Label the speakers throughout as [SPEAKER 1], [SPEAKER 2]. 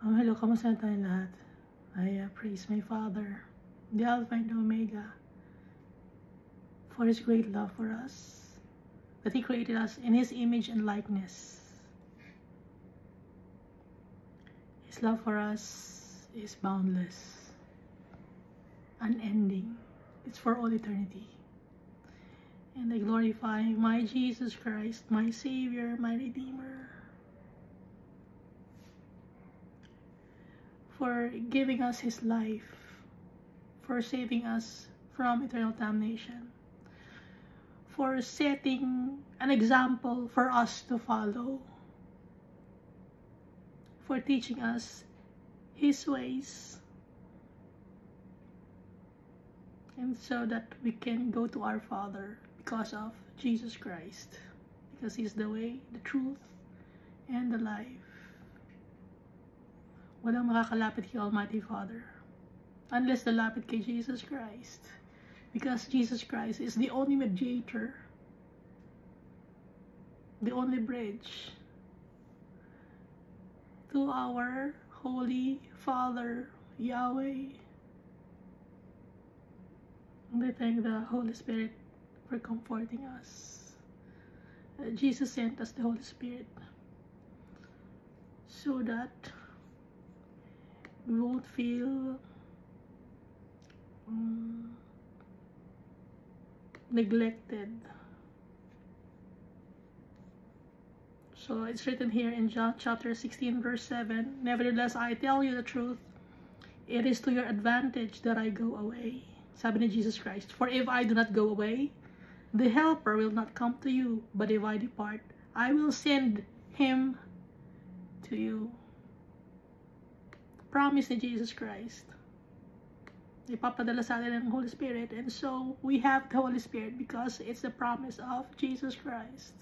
[SPEAKER 1] Hello, kamusta na tayong lahat? I praise my Father, the Alpha and Omega, for His great love for us, that He created us in His image and likeness. His love for us is boundless, unending. It's for all eternity. And I glorify my Jesus Christ, my Savior, my Redeemer, for giving us His life, for saving us from eternal damnation, for setting an example for us to follow, for teaching us His ways, and so that we can go to our Father because of Jesus Christ, because He's the way, the truth, and the life. Walang makakalapit kay Almighty Father unless lalapit kay Jesus Christ, because Jesus Christ is the only mediator, the only bridge to our Holy Father, Yahweh. And I thank the Holy Spirit for comforting us. Jesus sent us the Holy Spirit so that we won't feel neglected. So it's written here in John chapter 16 verse 7, "Nevertheless, I tell you the truth, it is to your advantage that I go away." Sabi ni Jesus Christ, "For if I do not go away, the Helper will not come to you, but if I depart, I will send Him to you." Promise ni Jesus Christ. Ipapadala sa atin ng Holy Spirit, and so we have the Holy Spirit because it's the promise of Jesus Christ.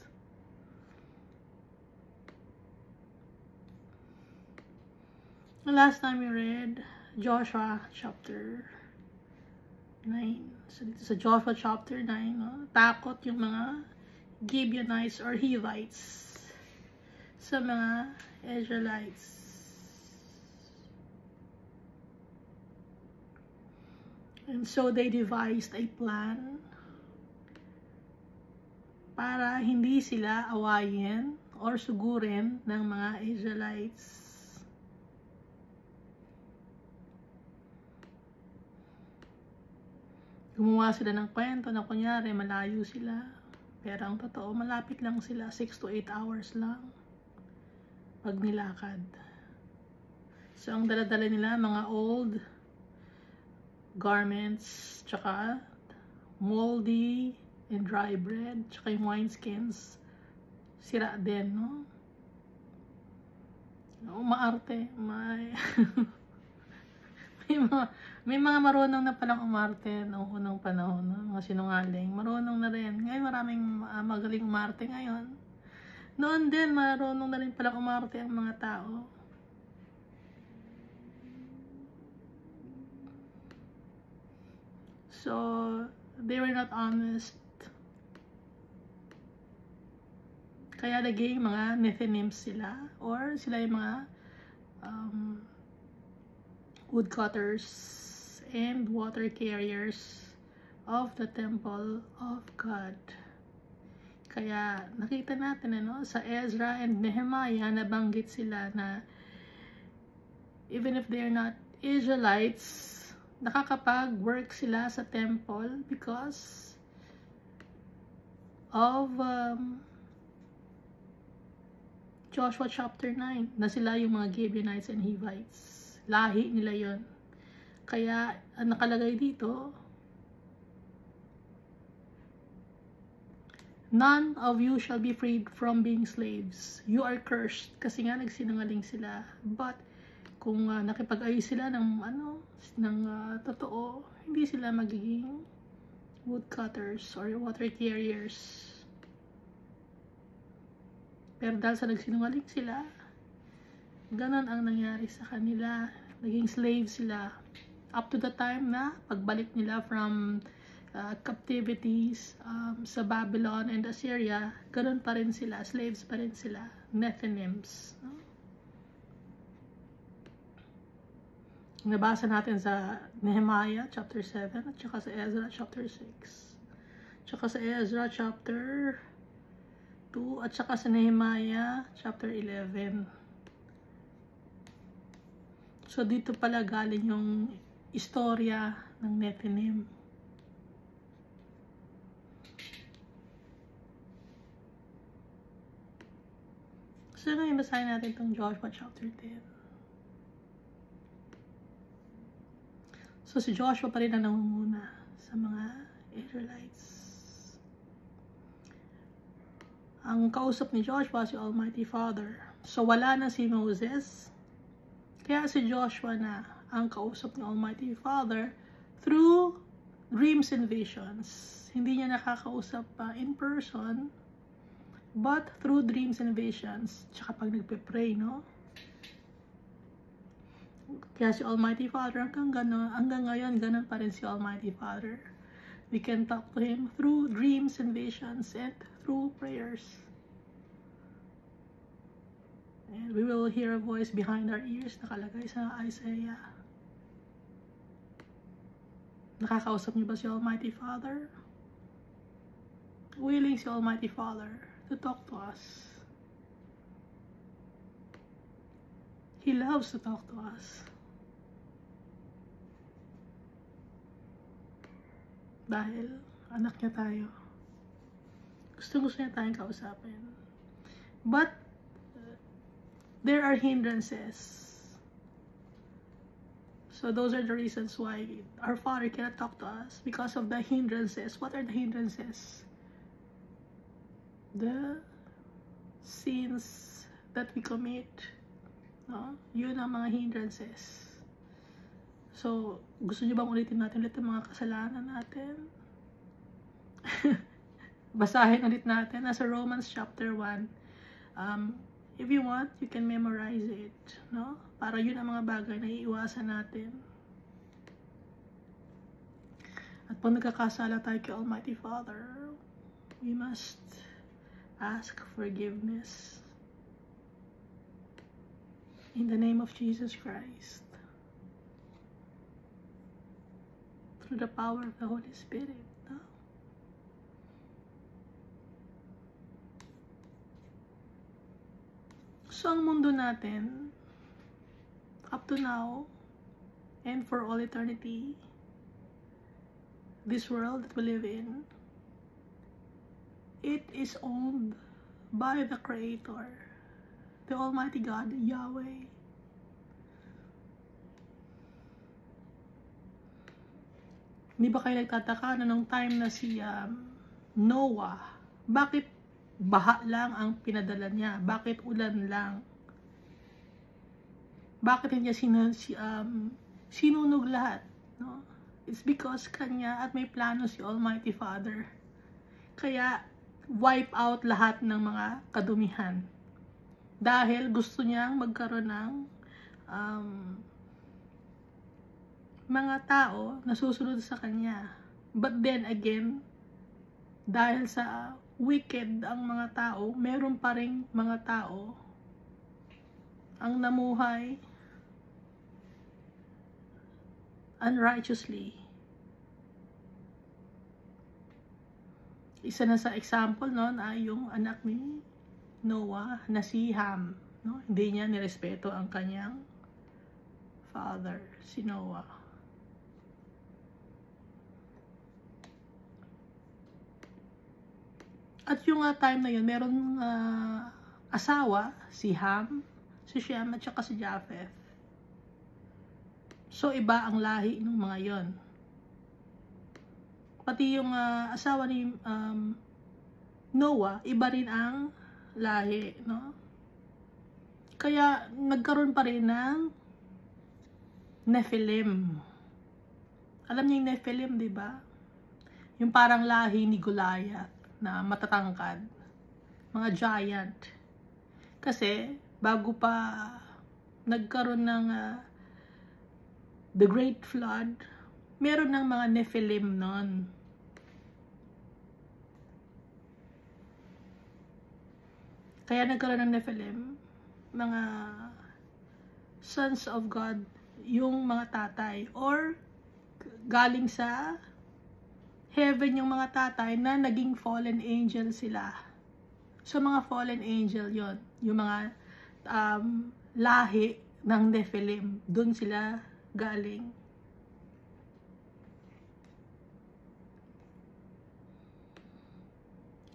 [SPEAKER 1] The last time we read Joshua chapter 9. So dito sa Joshua chapter 9, no? Takot yung mga Gibeonites or Hivites sa mga Israelites. And so they devised a plan para hindi sila awayin or sugurin ng mga Israelites. Gumawa sila ng kwento na kunyari malayo sila, pero ang totoo malapit lang sila, 6 to 8 hours lang pag nilakad. So ang dala-dala nila mga old garments, tsaka moldy and dry bread, tsaka yung wineskins sira din, no? Umaarte, may mga marunong na palang umarte noong unang panahon, no? Mga sinungaling, marunong na rin. Ngayon maraming magaling umarte ngayon. Noon din marunong na rin palang umarte ang mga tao. So they were not honest. Kaya naging mga Nethinims sila, or sila yung mga woodcutters and water carriers of the temple of God. Kaya nakita natin sa Ezra and Nehemiah, nabanggit sila na even if they're not Israelites, nakakapag-work sila sa temple because of Joshua chapter 9, na sila yung mga Gibeonites and Hivites. Lahi nila yon. Kaya nakalagay dito, "None of you shall be freed from being slaves. You are cursed." Kasi nga nagsinungaling sila. But kung nakipag-ayos sila ng totoo, hindi sila magiging woodcutters or water carriers. Pero dahil sa nagsinungaling sila, ganon ang nangyari sa kanila. Naging slaves sila up to the time na pagbalik nila from captivities sa Babylon and Assyria. Ganon pa rin sila, slaves pa rin sila, Nethinims, no? Nabasa natin sa Nehemiah chapter 7 at saka sa Ezra chapter 6. Tsaka sa Ezra chapter 2 at saka sa Nehemiah chapter 11. So dito pala galing yung istorya ng Nephilim. So ngayon basahin natin itong Joshua chapter 10. So si Joshua pa rin ang nangunguna sa mga Israelites. Ang kausap ni Joshua si Almighty Father. So wala na si Moses. Kaya si Joshua na ang kausap ni Almighty Father through dreams and visions. Hindi niya nakakausap pa in person, but through dreams and visions. Tsaka pag nagpe-pray, no? Kaya si Almighty Father hanggang ngayon, ganun pa rin si Almighty Father. We can talk to Him through dreams and visions and through prayers. And we will hear a voice behind our ears, nakalagay sa Isaiah. Nakakausap niyo ba si Almighty Father? Willing si Almighty Father to talk to us. He loves to talk to us. Dahil anak niya tayo. Gusto niya tayong kausapin. But there are hindrances. So those are the reasons why our Father cannot talk to us, because of the hindrances. What are the hindrances? The sins that we commit. No? Yun ang mga hindrances. So, gusto niyo bang ulitin natin ulit ang mga kasalanan natin? Basahin ulit natin. Nasa Romans chapter 1. If you want, you can memorize it. No? Para yun ang mga bagay na iiwasan natin. At pag nagkakasala tayo kay Almighty Father, we must ask forgiveness. In the name of Jesus Christ. Through the power of the Holy Spirit. No? So, ang mundo natin, up to now, and for all eternity, this world that we live in, it is owned by the Creator, the Almighty God, Yahweh. Hindi ba kayo nagtataka na nung time na si Noah, bakit baha lang ang pinadala niya? Bakit ulan lang? Bakit hindi sinunog lahat? No? It's because kanya at may plano si Almighty Father. Kaya wipe out lahat ng mga kadumihan. Dahil gusto niyang magkaroon ng mga tao na susunod sa kanya. But then again, dahil sa wicked ang mga tao, meron pa ring mga tao ang namuhay unrighteously. Isa na sa example noon ay yung anak ni Noah na si Ham. No? Hindi niya nirespeto ang kanyang father, si Noah. At yung time na yun, merong asawa, si Ham, si Shem, at saka si Japheth. So, iba ang lahi ng mga yon. Pati yung asawa ni Noah, iba rin ang lahi, no? Kaya, nagkaroon pa rin ng Nephilim. Alam niyo yung Nephilim, di ba? Yung parang lahi ni Goliath na matatangkad, mga giant. Kasi bago pa nagkaroon ng the Great Flood, meron ng mga Nephilim nun. Kaya nagkaroon ng Nephilim, mga sons of God yung mga tatay, or galing sa heaven yung mga tatay na naging fallen angel sila. So mga fallen angel yon, yung mga lahi ng Nephilim, dun sila galing.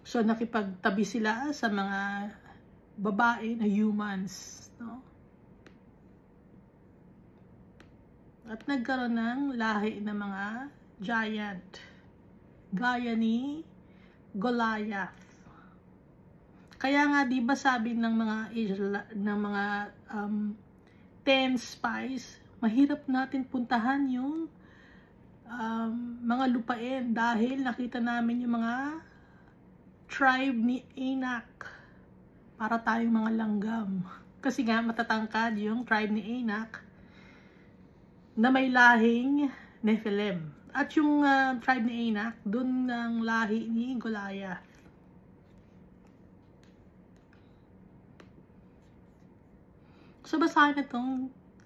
[SPEAKER 1] So nakipagtabi sila sa mga babae na humans, no? At nagkaroon ng lahi ng mga giant, gaya ni Goliath. Kaya nga, di ba sabi ng mga 10 spies, mahirap natin puntahan yung mga lupain dahil nakita namin yung mga tribe ni Anak, para tayong mga langgam. Kasi nga matatangkad yung tribe ni Anak na may lahing Nephilim. At yung tribe ni Anak, dun ng lahi ni Goliath. So basahin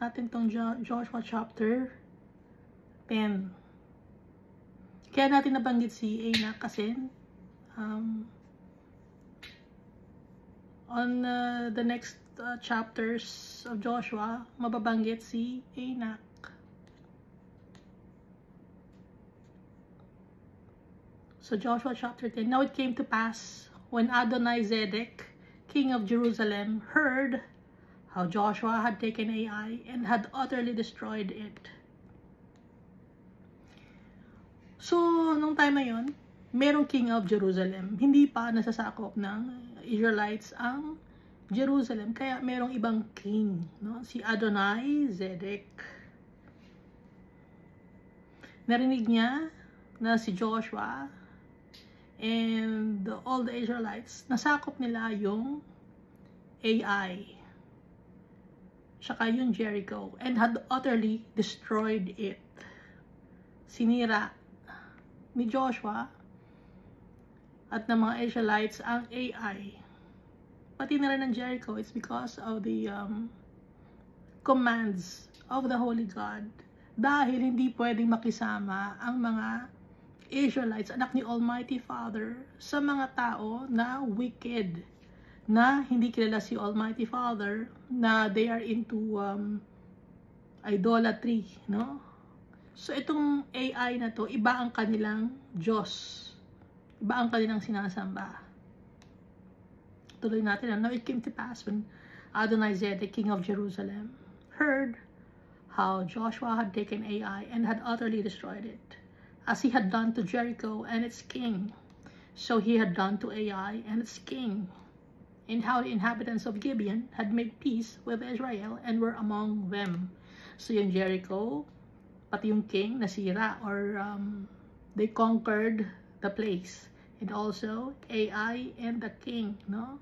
[SPEAKER 1] natin itong Joshua chapter 10. Kaya natin nabanggit si Anak kasi on the next chapters of Joshua, mababanggit si Anak. So Joshua chapter 10. Now it came to pass, when Adonizedek, king of Jerusalem, heard how Joshua had taken Ai and had utterly destroyed it. So, nung time na yun, merong king of Jerusalem. Hindi pa nasasakop ng Israelites ang Jerusalem. Kaya merong ibang king, no? Si Adonizedek. Narinig niya na si Joshua and all the Israelites, nasakop nila yung Ai, tsaka yung Jericho, and had utterly destroyed it. Sinira ni Joshua at ng mga Israelites ang Ai. Pati na rin ng Jericho. It's because of the commands of the Holy God. Dahil hindi pwedeng makisama ang mga Israelites, anak ni Almighty Father, sa mga tao na wicked, na hindi kilala si Almighty Father, na they are into idolatry, no? So itong Ai na to, iba ang kanilang Diyos, iba ang kanilang sinasamba. Tuloy natin. Now it came to pass, when Adonizedek, king of Jerusalem, heard how Joshua had taken Ai and had utterly destroyed it, as he had done to Jericho and its king, so he had done to Ai and its king, and how the inhabitants of Gibeon had made peace with Israel and were among them. So yung Jericho, pati yung king, nasira, or they conquered the place, and also Ai and the king, no?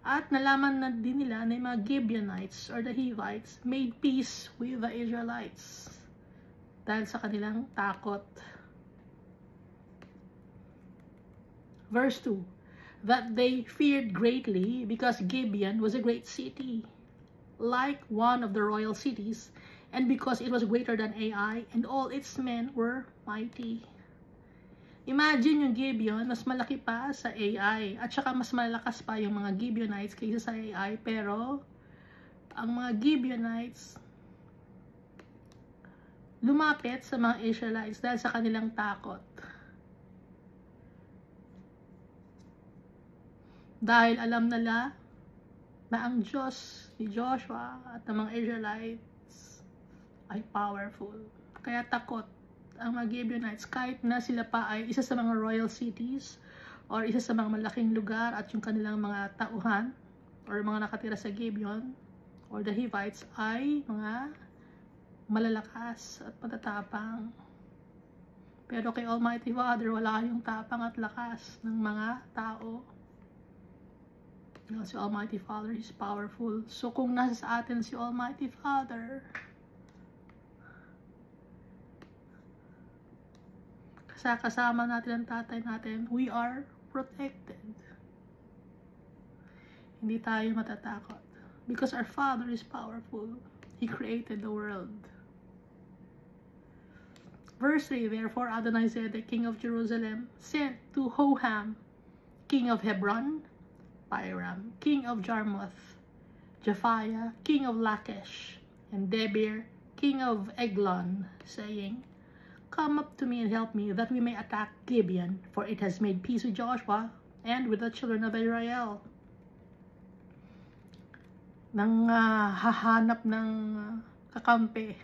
[SPEAKER 1] At nalaman na din nila na yung mga Gibeonites or the Hivites made peace with the Israelites dahil sa kanilang takot. Verse 2, that they feared greatly because Gibeon was a great city, like one of the royal cities, and because it was greater than Ai, and all its men were mighty. Imagine yung Gibeon, mas malaki pa sa Ai, at saka mas malakas pa yung mga Gibeonites kaysa sa Ai, pero ang mga Gibeonites lumapit sa mga Israelites dahil sa kanilang takot. Dahil alam nila na ang Diyos ni Joshua at ng mga Israelites ay powerful. Kaya takot ang mga Gibeonites, kahit na sila pa ay isa sa mga royal cities or isa sa mga malaking lugar, at yung kanilang mga tauhan or mga nakatira sa Gibeon or the Hivites ay mga malalakas at matatapang. Pero kay Almighty Father, wala yung tapang at lakas ng mga tao. Si Almighty Father is powerful. So kung nasa sa atin si Almighty Father, kasama natin ang tatay natin, we are protected. Hindi tayo matatakot because our Father is powerful. He created the world. Verse 3, therefore Adonai said, the king of Jerusalem, sent to Hoham, king of Hebron, Piram, king of Jarmuth, Japhiah, king of Lachish, and Debir, king of Eglon, saying, come up to me and help me, that we may attack Gibeon, for it has made peace with Joshua and with the children of Israel. Nang hahanap ng kakampi.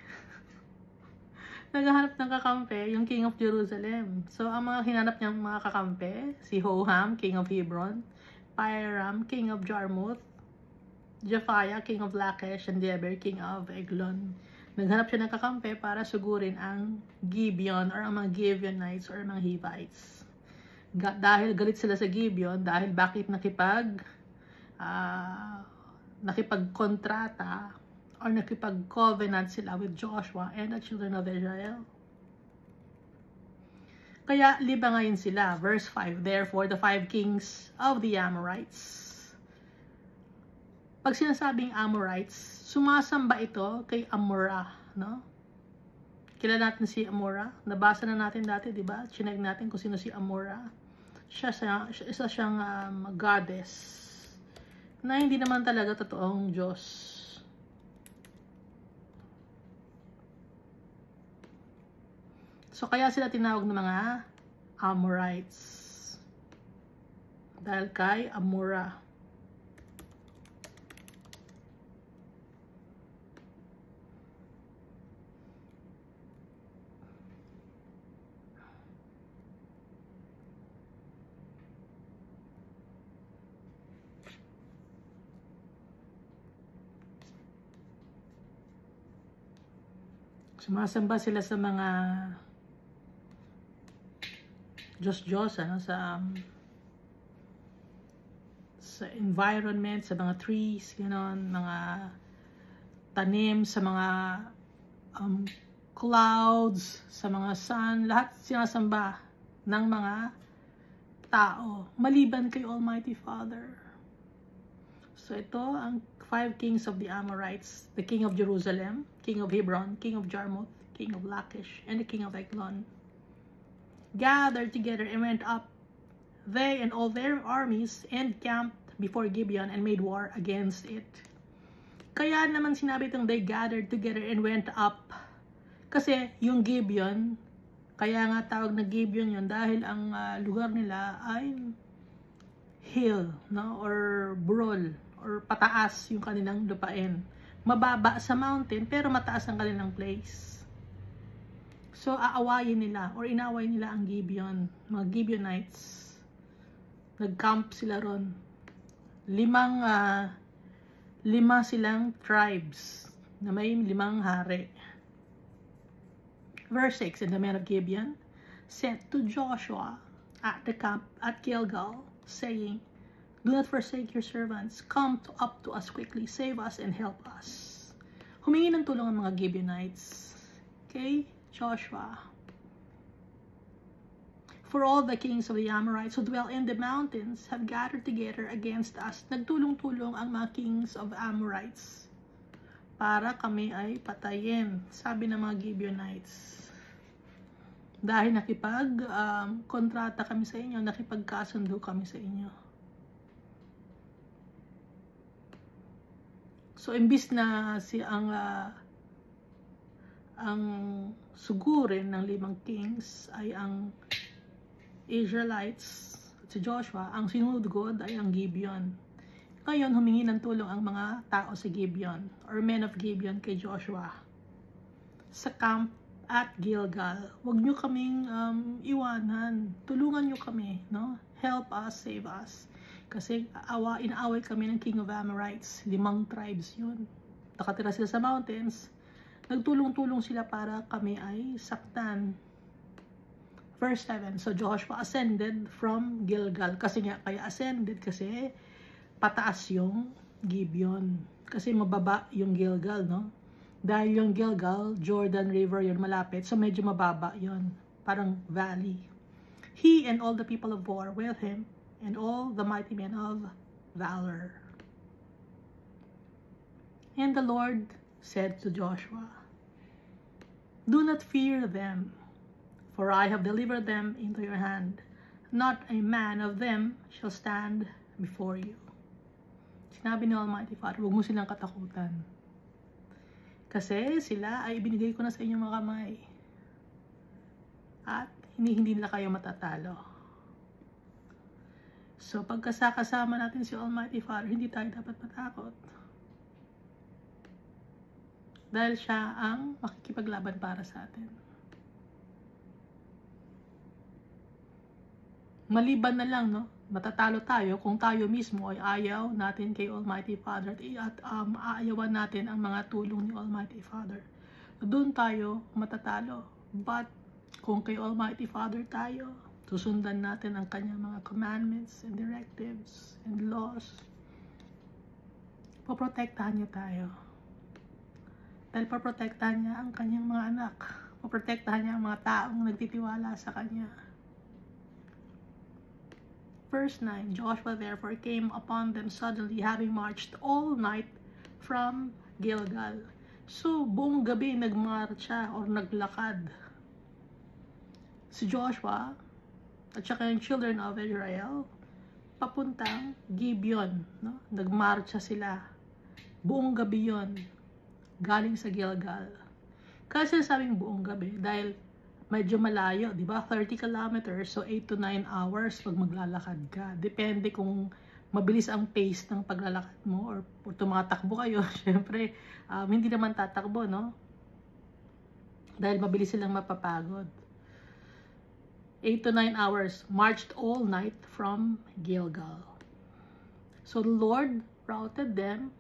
[SPEAKER 1] Naghahanap ng kakampi, yung king of Jerusalem. So, ang mga hinanap niyang mga kakampi, si Hoham, king of Hebron, Piram, king of Jarmuth, Japhiah, king of Lachish, and Debir, king of Eglon. Naghanap siya ng kakampi para sugurin ang Gibeon or ang mga Gibeonites or mga Hivites. Dahil galit sila sa Gibeon, dahil bakit nakipagkontrata or nakipag-covenant sila with Joshua and the children of Israel. Kaya libangayin sila. Verse 5, therefore the 5 kings of the Amorites. Pag sinasabing Amorites, sumasamba ito kay Amorah, no? Kilala natin si Amorah. Nabasa na natin dati, di ba? Chinag natin kung sino si Amorah. Isa siyang goddess na hindi naman talaga totoong Diyos. So, kaya sila tinawag ng mga Amorites. Dahil kay Amorah. Sumasamba sila sa mga Diyos-Diyos, ano, sa environment, sa mga trees, gano'n, mga tanim, sa mga clouds, sa mga sun, lahat sinasamba ng mga tao, maliban kay Almighty Father. So ito, ang 5 kings of the Amorites, the king of Jerusalem, king of Hebron, king of Jarmuth, king of Lachish, and the king of Eglon, gathered together and went up, they and all their armies, and camped before Gibeon and made war against it. Kaya naman sinabi itong they gathered together and went up. Kasi yung Gibeon, kaya nga tawag na Gibeon yun dahil ang lugar nila ay hill, no? Or burol, or pataas yung kanilang lupain. Mababa sa mountain pero mataas ang kanilang place. So, aawayin nila or inaway nila ang Gibeon, mga Gibeonites. Nag-camp sila ron. 5 silang tribes na may 5 hari. Verse 6, and the men of Gibeon sent to Joshua at the camp at Gilgal, saying, do not forsake your servants. Come up to us quickly. Save us and help us. Humingi ng tulong ang mga Gibeonites. Okay? Joshua. For all the kings of the Amorites who dwell in the mountains have gathered together against us. Nagtulong-tulong ang mga kings of Amorites para kami ay patayin, sabi ng mga Gibeonites. Dahil nakipag-kontrata kami sa inyo, nakipagkasundo kami sa inyo. So, imbis na ang sugurin ng 5 kings ay ang Israelites, si Joshua, ang sinudgod ay ang Gibeon. Ngayon, humingi ng tulong ang mga tao sa Gibeon, or men of Gibeon kay Joshua. Sa camp at Gilgal, huwag nyo kaming iwanan. Tulungan nyo kami, no? Help us, save us. Kasi inaaway kami ng king of Amorites. 5 tribes yun. Nakatira sila sa mountains. Nagtulong-tulong sila para kami ay saktan. Verse 7, so Joshua ascended from Gilgal. Kasi nga, kaya ascended kasi pataas yung Gibeon. Kasi mababa yung Gilgal, no? Dahil yung Gilgal, Jordan River yun malapit. So medyo mababa yun. Parang valley. He and all the people of war with him, and all the mighty men of valor. And the Lord said to Joshua, "Do not fear them, for I have delivered them into your hand. Not a man of them shall stand before you." Sinabi ni Almighty Father, huwag mo silang katakutan. Kasi sila ay ibinigay ko na sa inyong mga kamay. At hindi nila kayo matatalo. So, pagkasama natin si Almighty Father, hindi tayo dapat matakot. Dahil siya ang makikipaglaban para sa atin. Maliban na lang, no? Matatalo tayo kung tayo mismo ay ayaw natin kay Almighty Father at aayawan natin ang mga tulong ni Almighty Father. Doon tayo matatalo. But kung kay Almighty Father tayo, susundan natin ang kanyang mga commandments and directives and laws, poprotektahan niya tayo. Dahil poprotektahan niya ang kanyang mga anak. Poprotektahan niya ang mga taong nagtitiwala sa kanya. Verse 9, Joshua therefore came upon them suddenly, having marched all night from Gilgal. So, buong gabi nagmarcha or naglakad si Joshua at saka yung children of Israel papuntang Gibeon. No? Nagmarcha sila. Buong gabi yon galing sa Gilgal. Kasi sabing buong gabi dahil medyo malayo, di ba? 30 kilometers, so 8 to 9 hours pag maglalakad ka. Depende kung mabilis ang pace ng paglalakad mo or tumatakbo kayo. Siyempre, hindi naman tatakbo, no? Dahil mabilis silang mapapagod. 8 to 9 hours, marched all night from Gilgal. So the Lord routed them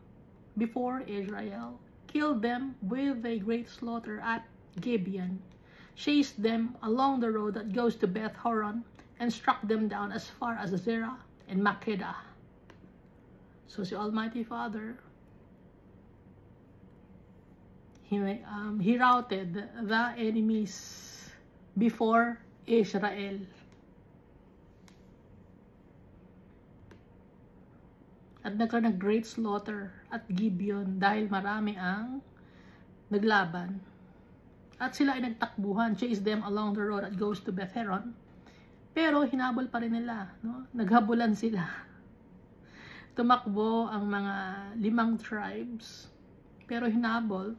[SPEAKER 1] before Israel, killed them with a great slaughter at Gibeon, chased them along the road that goes to Beth Horon, and struck them down as far as Zerah and Makkedah. So si Almighty Father, he routed the enemies before Israel. At nagkaroon ng great slaughter at Gibeon dahil marami ang naglaban. At sila ay nagtakbuhan, chase them along the road that goes to Beth Horon. Pero hinabol pa rin nila, no? Naghabulan sila. Tumakbo ang mga 5 tribes, pero hinabol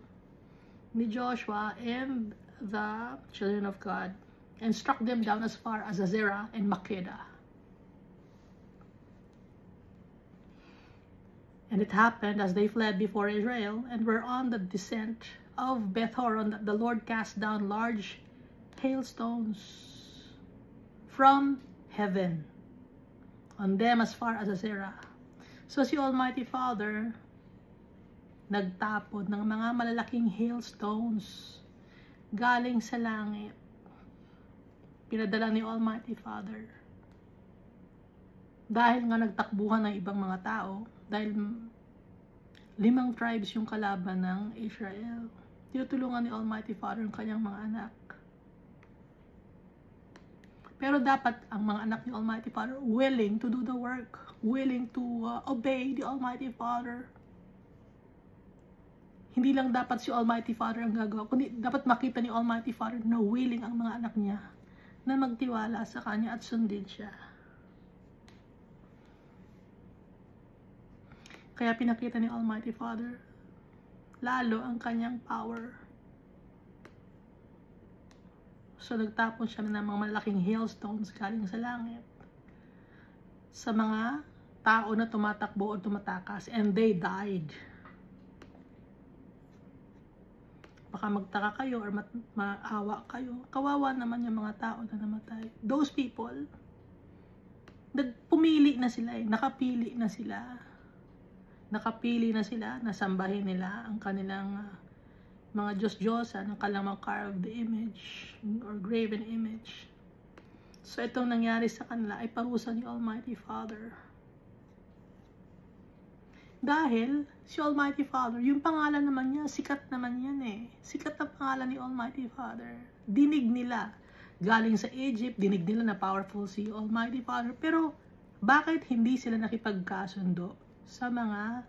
[SPEAKER 1] ni Joshua and the children of God and struck them down as far as Zerah and Makkedah. And it happened as they fled before Israel and were on the descent of Beth Horon that the Lord cast down large hailstones from heaven on them as far as Zerah. So si Almighty Father nagtapon ng mga malalaking hailstones galing sa langit. Pinadala ni Almighty Father. Dahil nga nagtakbuhan ng ibang mga tao, dahil 5 tribes yung kalaban ng Israel. Tinutulungan ni Almighty Father ang kanyang mga anak. Pero dapat ang mga anak ni Almighty Father willing to do the work, willing to obey the Almighty Father. Hindi lang dapat si Almighty Father ang gagawa, kundi dapat makita ni Almighty Father na willing ang mga anak niya na magtiwala sa kanya at sundin siya. Kaya pinakita ni Almighty Father lalo ang kanyang power. So nagtapon siya ng mga malaking hailstones galing sa langit sa mga tao na tumatakbo o tumatakas, and they died. Baka magtaka kayo or maawa kayo. Kawawa naman yung mga tao na namatay. Those people, pumili na sila eh. Nakapili na sila. Nakapili na sila, nasambahin nila ang kanilang mga Diyos-Diyosan, ang kanilang carved image or graven image. So itong nangyari sa kanila ay parusa ni Almighty Father. Dahil si Almighty Father, yung pangalan naman niya, sikat naman yan eh. Sikat na pangalan ni Almighty Father. Dinig nila. Galing sa Egypt, dinig nila na powerful si Almighty Father. Pero bakit hindi sila nakipagkasundo sa mga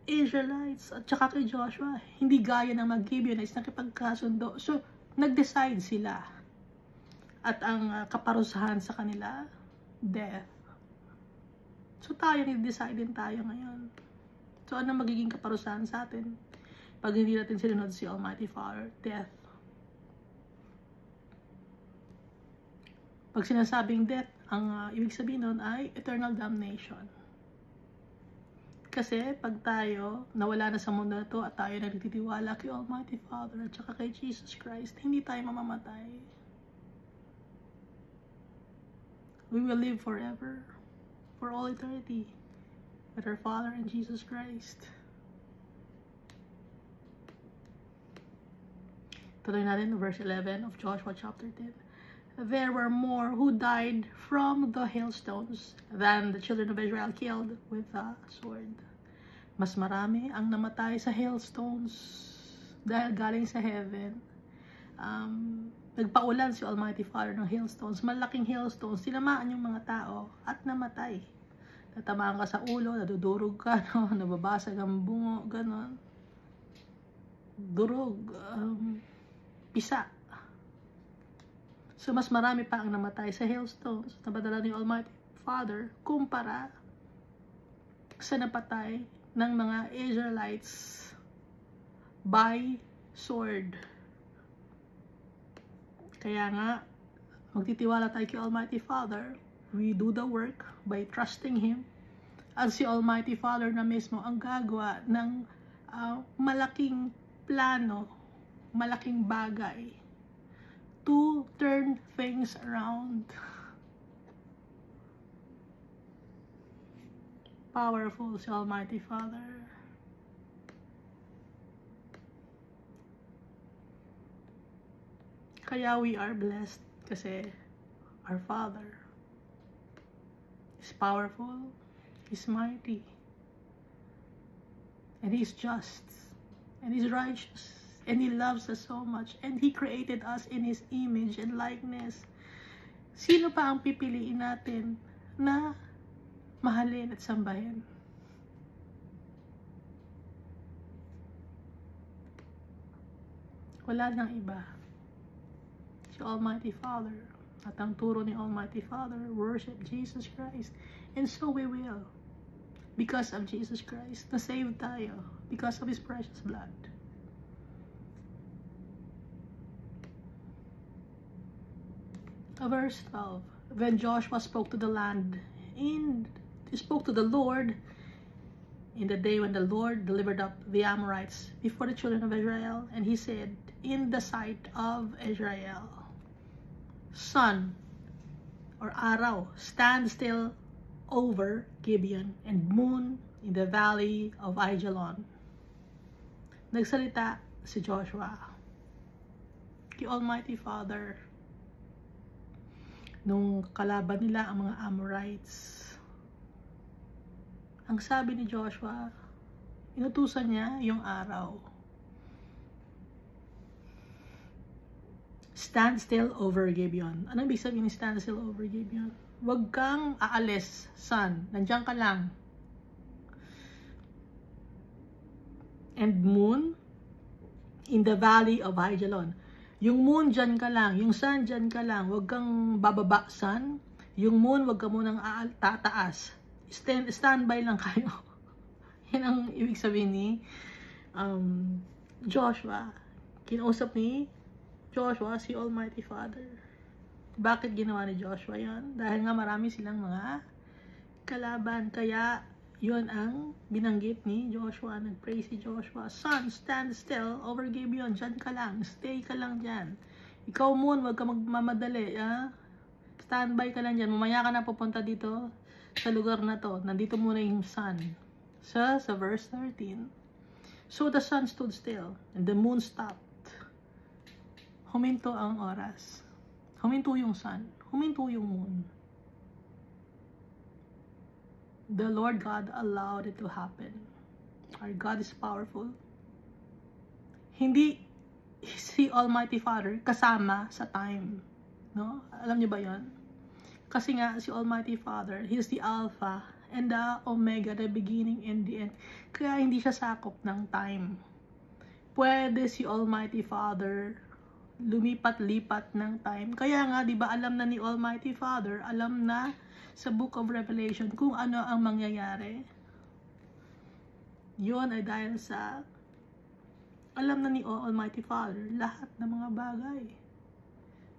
[SPEAKER 1] Israelites at saka kay Joshua, hindi gaya ng mga Gibeonites nakipagkasundo. So, nag-decide sila. At ang kaparusahan sa kanila, death. So, tayo, nag-decide din tayo ngayon. So, ano magiging kaparusahan sa atin? Pag hindi natin sinunod si Almighty Father, death. Pag sinasabing death, ang ibig sabihin nun ay eternal damnation. Kasi pag tayo nawala na sa mundo na to at tayo nagtitiwala kay Almighty Father at saka kay Jesus Christ, hindi tayo mamamatay. We will live forever, for all eternity, with our Father and Jesus Christ. Tuloy natin verse 11 of Joshua chapter 10. There were more who died from the hailstones than the children of Israel killed with the sword. Mas marami ang namatay sa hailstones dahil galing sa heaven. Nagpaulan si Almighty Father ng hailstones, malaking hailstones, tinamaan yung mga tao at namatay. Tatamaan ka sa ulo, nadudurog ka, no? Nababasag ang bungo, ganon. Durog, pisa. So, mas marami pa ang namatay sa hailstones na padala ni Almighty Father kumpara sa napatay ng mga Israelites by sword. Kaya nga, magtitiwala tayo kay Almighty Father. We do the work by trusting Him. At si Almighty Father na mismo ang gagawa ng malaking plano, malaking bagay to turn things around. Powerful si Almighty Father. Kaya we are blessed kasi our Father is powerful, He's mighty, and He's just, and He's righteous, and He loves us so much, and He created us in His image and likeness. Sino pa ang pipiliin natin na mahalin at sambahin? Wala nang iba. Si Almighty Father. At ang turo ni Almighty Father, worship Jesus Christ. And so we will. Because of Jesus Christ. Na-save tayo. Because of His precious blood. Verse 12. Then Joshua spoke to the land, and he spoke to the Lord in the day when the Lord delivered up the Amorites before the children of Israel, and he said, in the sight of Israel, sun or araw, stand still over Gibeon, and moon in the valley of Ajalon. Nagsalita si Joshua kay Almighty Father nung kalaban nila ang mga Amorites. Ang sabi ni Joshua, inutusan niya yung araw. Stand still over Gibeon. Ano ibig sabihin ni stand still over Gibeon? Huwag kang aalis, sun. Nandiyan ka lang. And moon in the valley of Ajalon. Yung moon dyan ka lang, yung sun dyan ka lang, huwag kang bababa, sun. Yung moon, huwag ka munang tataas. Standby lang kayo. Yan ang ibig sabihin ni Joshua. Kinausap ni Joshua si Almighty Father. Bakit ginawa ni Joshua yan? Dahil nga marami silang mga kalaban. Kaya yun ang binanggit ni Joshua. Nag-pray si Joshua, sun, stand still over Gibeon. Diyan ka lang. Stay ka lang dyan. Ikaw, moon, huwag ka magmamadali. Standby ka lang dyan. Mamaya ka na pupunta dito sa lugar na to. Nandito muna yung sun. Sa verse 13. So the sun stood still and the moon stopped. Huminto ang oras. Huminto yung sun. Huminto yung moon. The Lord God allowed it to happen. Our God is powerful. Hindi si Almighty Father kasama sa time. No? Alam niyo ba yon? Kasi nga si Almighty Father, He is the Alpha and the Omega, the beginning and the end. Kaya hindi siya sakop ng time. Pwede si Almighty Father lumipat-lipat ng time. Kaya nga, di ba, alam na ni Almighty Father, alam na sa Book of Revelation kung ano ang mangyayari. Yun ay dahil sa alam na ni Almighty Father lahat ng mga bagay.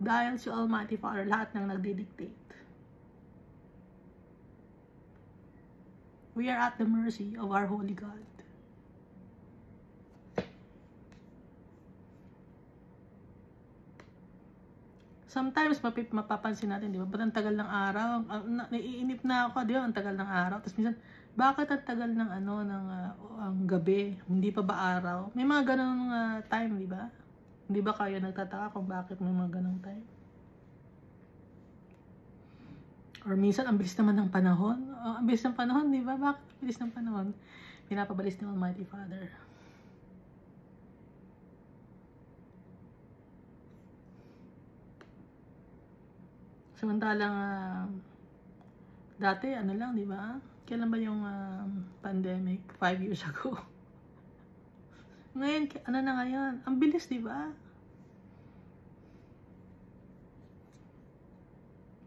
[SPEAKER 1] Dahil si Almighty Father lahat ng nagdidictate. We are at the mercy of our Holy God. Sometimes mapapansin natin, di ba? Ba't ang tagal ng araw? Naiinip na ako, di ba? Ang tagal ng araw. Tapos minsan, bakit ang tagal ng ang gabi? Hindi pa ba araw? May mga ganong time, di ba? Hindi ba kayo nagtataka kung bakit may mga ganong time? Or minsan, ang bilis naman ng panahon. Ang bilis ng panahon, di ba? Bakit ang bilis ng panahon? Pinapabalis ng Almighty Father. Samantalang dati, ano lang, di ba? Kailan ba yung pandemic? 5 years ago. Ngayon, ano na ngayon? Ang bilis, di ba?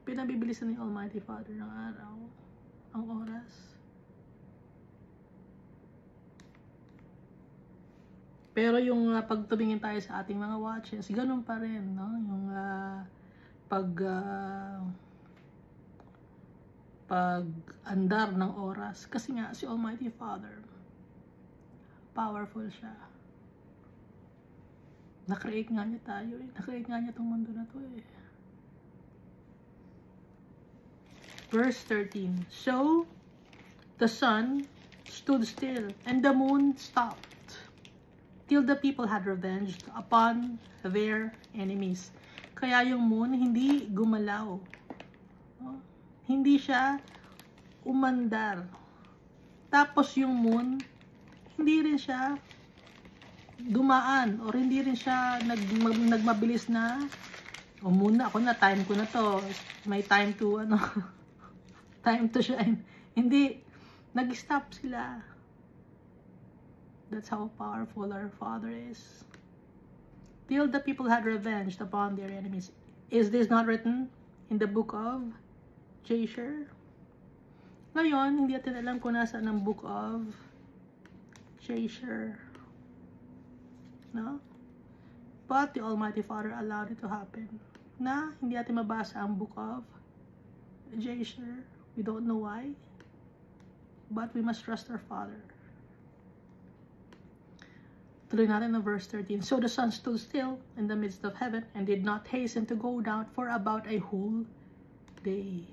[SPEAKER 1] Pinabibilisan ni Almighty Father ng araw, ang oras. Pero yung pagtumingin tayo sa ating mga watches, ganun pa rin, no? Yung pag-andar ng oras. Kasi nga, si Almighty Father, powerful siya. Na-create nga niya tayo eh. Na-create nga niya itong mundo na to eh. Verse 13. So, the sun stood still, and the moon stopped, till the people had revenged upon their enemies. Kaya yung moon hindi gumalaw. No? Hindi siya umandar. Tapos yung moon, hindi rin siya dumaan or hindi rin siya nagmabilis na muna ako na, time ko na to. May time to time to shine. Hindi, nag-stop sila. That's how powerful our Father is. Till the people had revenged upon their enemies. Is this not written in the book of Jasher? Ngayon, hindi natin alam kung nasa ng book of Jasher. No? But the Almighty Father allowed it to happen. Na hindi natin mabasa ang book of Jasher. We don't know why. But we must trust our Father. Tuloy natin na verse 13. So the sun stood still in the midst of heaven and did not hasten to go down for about a whole day.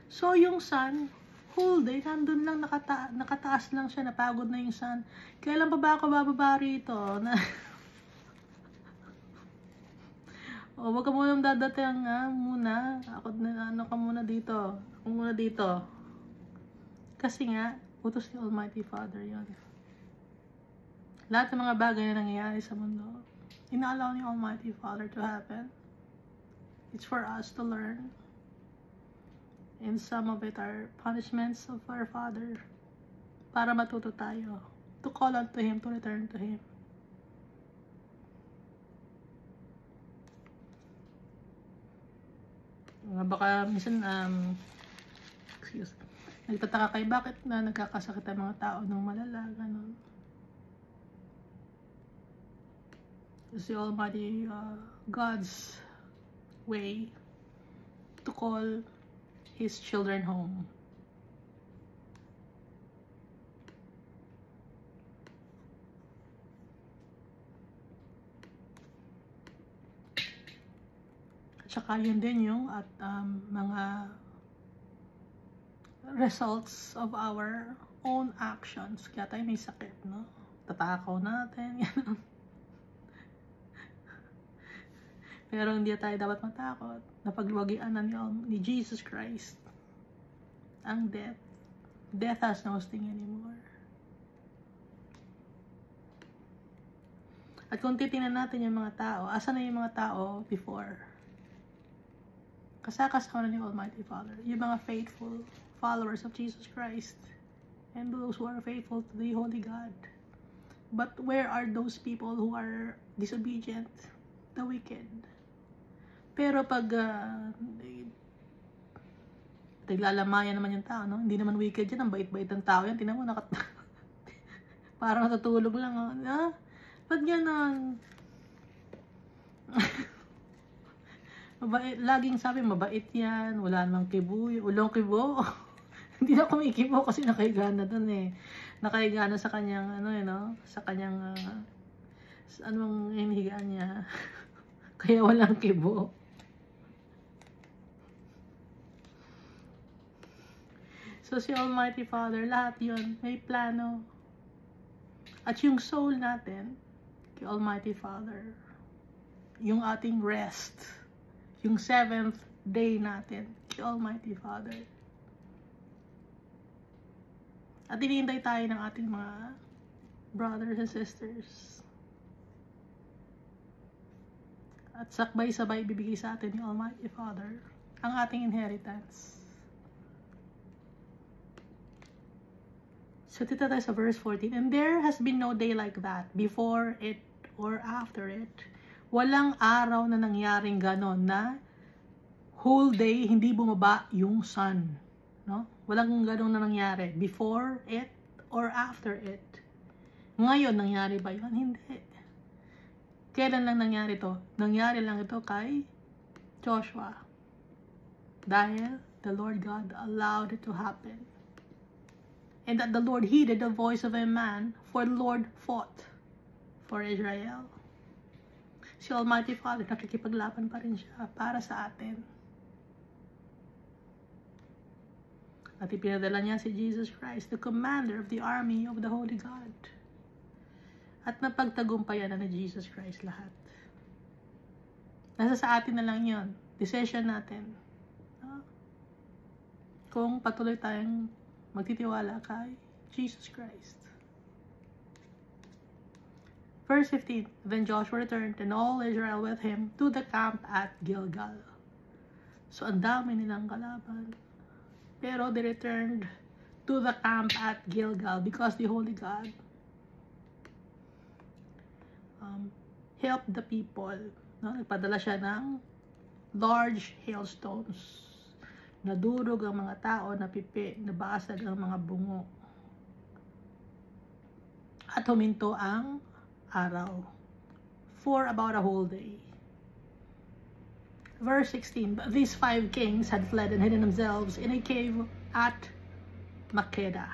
[SPEAKER 1] So yung sun, whole day, nandun lang, nakataas lang siya, napagod na yung sun. Kailan pa ba ako bababa rito? Wag ka munang dadating muna. Ako ka muna dito. Ako muna dito. Kasi nga, utos ni Almighty Father yun. Lahat ng mga bagay na nangyayari sa mundo, ina-allow ni Almighty Father to happen. It's for us to learn. And some of it are punishments of our Father para matuto tayo. To call on to Him, to return to Him. Baka minsan, nagtataka kayo, bakit na nagkakasakit ang mga tao ng malala, ganun. It's the Almighty God's way to call His children home. At saka yun din yung mga results of our own actions. Kaya tayo may sakit, no? Tatakaw natin, yan. Pero hindi tayo dapat matakot na pagluwagian na ni Jesus Christ ang death. Death has no sting anymore. At kung titingnan natin yung mga tao, asan na yung mga tao before? Kasama ni Almighty Father. Yung mga faithful followers of Jesus Christ and those who are faithful to the Holy God. But where are those people who are disobedient? The wicked. Pero pag naglalamayan naman yung tao, no? Hindi naman wicked yan, ang bait-bait ng tao yan. Tingnan mo, parang natutulog lang. Oh. Ah, ba't ganon? Mabait, laging sabi, mabait yan, wala namang kibo, ulong kibo. Hindi na kumikibo kasi nakahiga na dun eh. Nakahiga na sa kanyang, sa kanyang, anong hinihigaan niya. Kaya walang kibo. So si Almighty Father, lahat yun, may plano. At yung soul natin, kay Almighty Father, yung ating rest, yung 7th day natin, kay Almighty Father. At hinihintay tayo ng ating mga brothers and sisters. At sakbay-sabay bibigay sa atin ni Almighty Father ang ating inheritance. So, tita tayo sa verse 14. And there has been no day like that, before it or after it. Walang araw na nangyaring ganon na whole day hindi bumaba yung sun. No? Walang ganon na nangyari, before it or after it. Ngayon, nangyari ba yun? Hindi. Kailan lang nangyari to? Nangyari lang ito kay Joshua. Dahil the Lord God allowed it to happen. And that the Lord heeded the voice of a man, for the Lord fought for Israel. Si Almighty Father, nakikipaglaban pa rin siya para sa atin. At ipinadala niya si Jesus Christ, the commander of the army of the Holy God. At napagtagumpayan na ni Jesus Christ lahat. Nasa sa atin na lang yun. Decision natin. Kung patuloy tayong magtitiwala kay Jesus Christ. Verse 15, Then Joshua returned and all Israel with him to the camp at Gilgal. So, ang dami nilang kalaban. Pero they returned to the camp at Gilgal because the Holy God helped the people. No? Nagpadala siya ng large hailstones. Nadurog ang mga tao, napipi, nabasag ang mga bungo. At huminto ang araw for about a whole day. Verse 16, But these 5 kings had fled and hidden themselves in a cave at Makeda.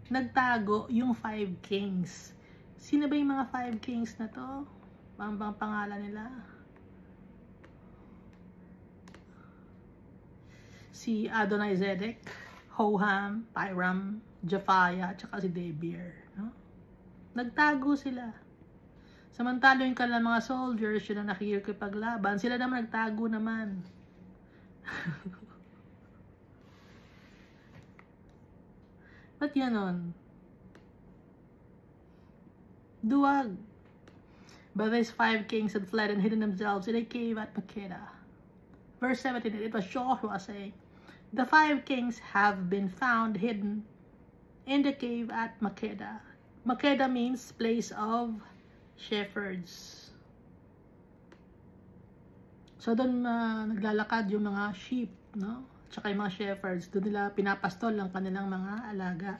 [SPEAKER 1] Nagtago yung 5 kings. Sino ba yung mga 5 kings na to? Ang pangalan nila? Si Adonizedek, Hoham, Piram, Japhia, at saka si Debir. No? Nagtago sila. Samantala yung kanilang mga soldiers, yun na nakikipaglaban, sila naman nagtago naman. Ba't yanon? Duwag. But these 5 kings had fled and hidden themselves in a cave at Makeda. Verse 17, it was Joshua saying, The 5 kings have been found hidden in the cave at Makeda. Makeda means place of shepherds. So doon naglalakad yung mga sheep, no? Tsaka yung mga shepherds. Doon nila pinapastol ang kanilang mga alaga.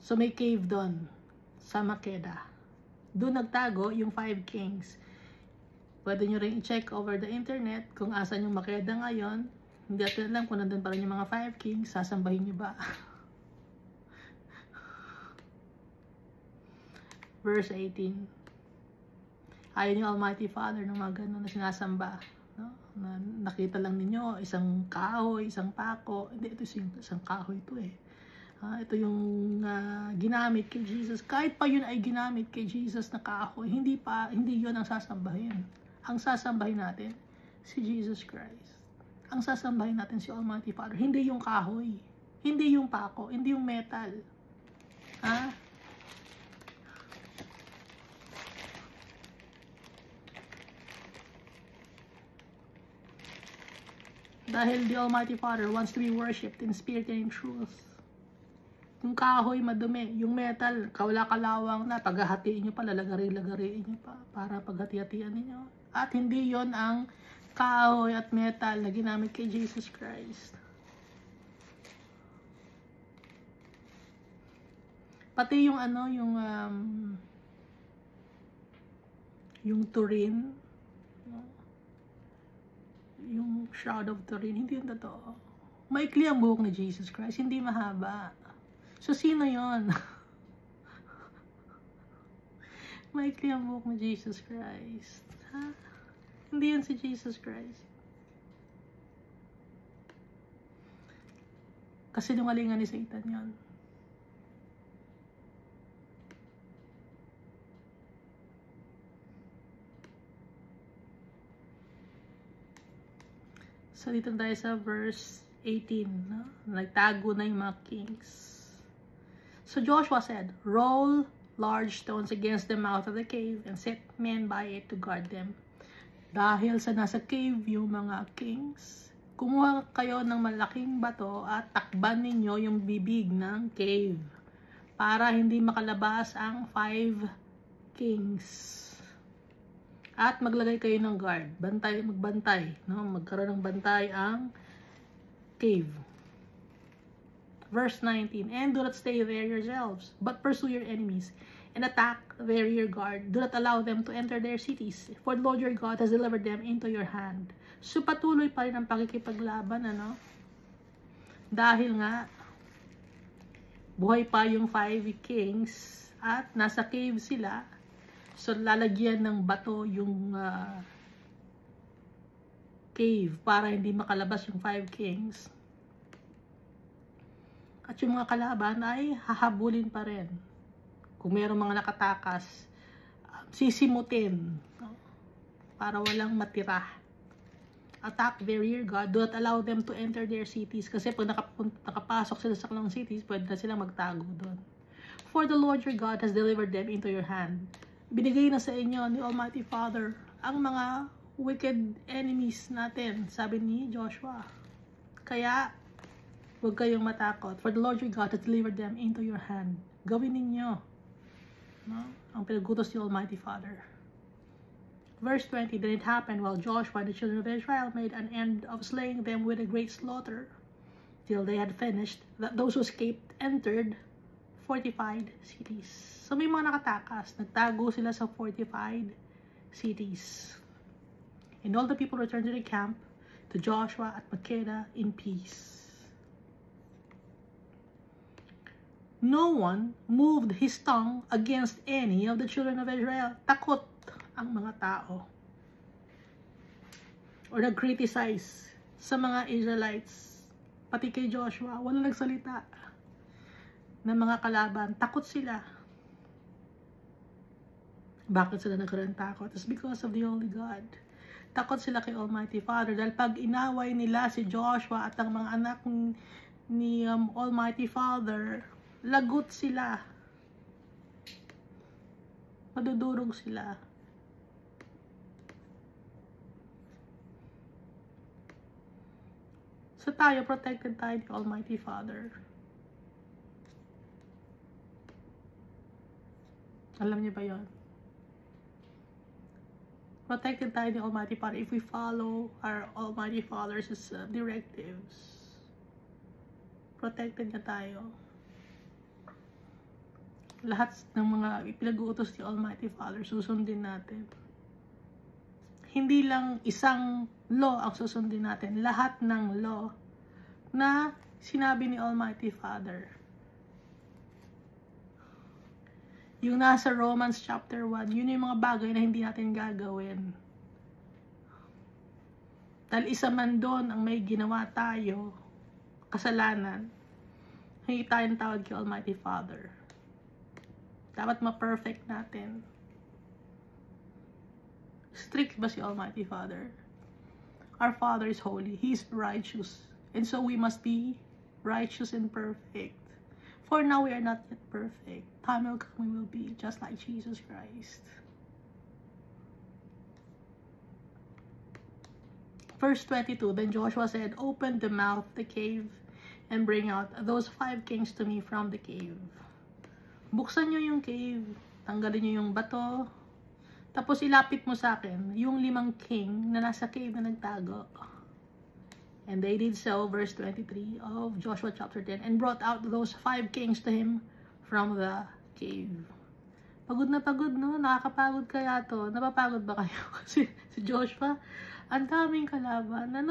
[SPEAKER 1] So may cave doon sa Makeda. Doon nagtago yung 5 kings. Pwede nyo rin i-check over the internet kung asan yung Makeda ngayon. Hindi natin alam kung nandun pa rin yung mga 5 kings. Sasambahin nyo ba? Verse 18. Ayon yung Almighty Father ng mga ganun na sinasamba. No? Na nakita lang ninyo, isang kahoy, isang pako. Hindi, ito isang kahoy ito eh. Ito yung ginamit kay Jesus. Kahit pa yun ay ginamit kay Jesus na kahoy, hindi yun ang sasambahin. Ang sasambahin natin, si Jesus Christ. Ang sasambahin natin si Almighty Father. Hindi yung kahoy. Hindi yung pako. Hindi yung metal. Dahil the Almighty Father wants to be worshipped in spirit and in truth. Yung kahoy madumi, yung metal, kawala-kalawang na, paghahatiin nyo pa, lalagari-lagariin nyo pa, para paghati-hatian ninyo. At hindi yon ang kahoy at metal na ginamit kay Jesus Christ. Pati yung ano, yung Turin, yung Shroud of Turin, hindi yun totoo. Maikli ang buhok ni Jesus Christ, hindi mahaba. So, sino yon? Maikli ang buhok ni Jesus Christ. Ha? Hindi yun si Jesus Christ. Kasi nungalingan ni Satan yon. So, dito tayo sa verse 18. No? Nagtago na yung mga kings. So, Joshua said, roll large stones against the mouth of the cave and set men by it to guard them. Dahil sa nasa cave yung mga kings, kumuha kayo ng malaking bato at takban ninyo yung bibig ng cave para hindi makalabas ang 5 kings. At maglagay kayo ng guard. Magbantay. No? Magkaroon ng bantay ang cave. Verse 19. And do not stay there yourselves, but pursue your enemies, and attack their rear guard. Do not allow them to enter their cities, for the Lord your God has delivered them into your hand. So patuloy pa rin ang pakikipaglaban, ano? Dahil nga, buhay pa yung 5 kings, at nasa cave sila. So, lalagyan ng bato yung cave para hindi makalabas yung 5 kings. At yung mga kalaban ay hahabulin pa rin. Kung mayroong mga nakatakas, sisimutin para walang matira. Attack their rear guard. Do not allow them to enter their cities. Kasi pag nakapasok sila sa kanilang cities, pwede na silang magtago doon. For the Lord your God has delivered them into your hand. Binigay na sa inyo ni Almighty Father ang mga wicked enemies natin, sabi ni Joshua. Kaya, huwag kayong matakot. For the Lord your God has delivered them into your hand. Gawin ninyo, no? Ang pinagutos ni Almighty Father. Verse 20, Then it happened while Joshua and the children of Israel made an end of slaying them with a great slaughter, till they had finished, that those who escaped entered fortified cities. So may mga nakatakas, nagtago sila sa fortified cities. And all the people returned to the camp, to Joshua at Makkedah in peace. No one moved his tongue against any of the children of Israel. Takot ang mga tao. Or nag-criticize sa mga Israelites. Pati kay Joshua, wala nagsalita ng mga kalaban. Takot sila. Bakit sila nagkaroon takot? It's because of the Holy God. Takot sila kay Almighty Father. Dahil pag inaway nila si Joshua at ang mga anak ni Almighty Father, lagot sila. Madudurog sila. So tayo, protected tayo ni Almighty Father. Alam niyo ba yun? Protected tayo ni Almighty Father if we follow our Almighty Father's directives. Protected na tayo. Lahat ng mga ipinag-uutos ni Almighty Father, susundin natin. Hindi lang isang law ang susundin natin. Lahat ng law na sinabi ni Almighty Father. Yung nasa Romans chapter 1, yun yung mga bagay na hindi natin gagawin. Dahil isa man doon ang may ginawa tayo, kasalanan, hindi tayong tawag kay Almighty Father. Dapat ma-perfect natin. Strict ba si Almighty Father? Our Father is holy. He is righteous. And so we must be righteous and perfect. For now we are not yet perfect. Time will come we will be just like Jesus Christ. Verse 22, then Joshua said, open the mouth of the cave and bring out those 5 kings to me from the cave. Buksan nyo yung cave, tanggalin nyo yung bato, tapos ilapit mo sa akin yung 5 king na nasa cave na nagtago. And they did so, verse 23 of Joshua chapter 10, and brought out those 5 kings to him from the cave. Pagod na pagod, no? Nakakapagod kaya to. Napapagod ba kayo? Kasi si Joshua, ang daming kalaban. 5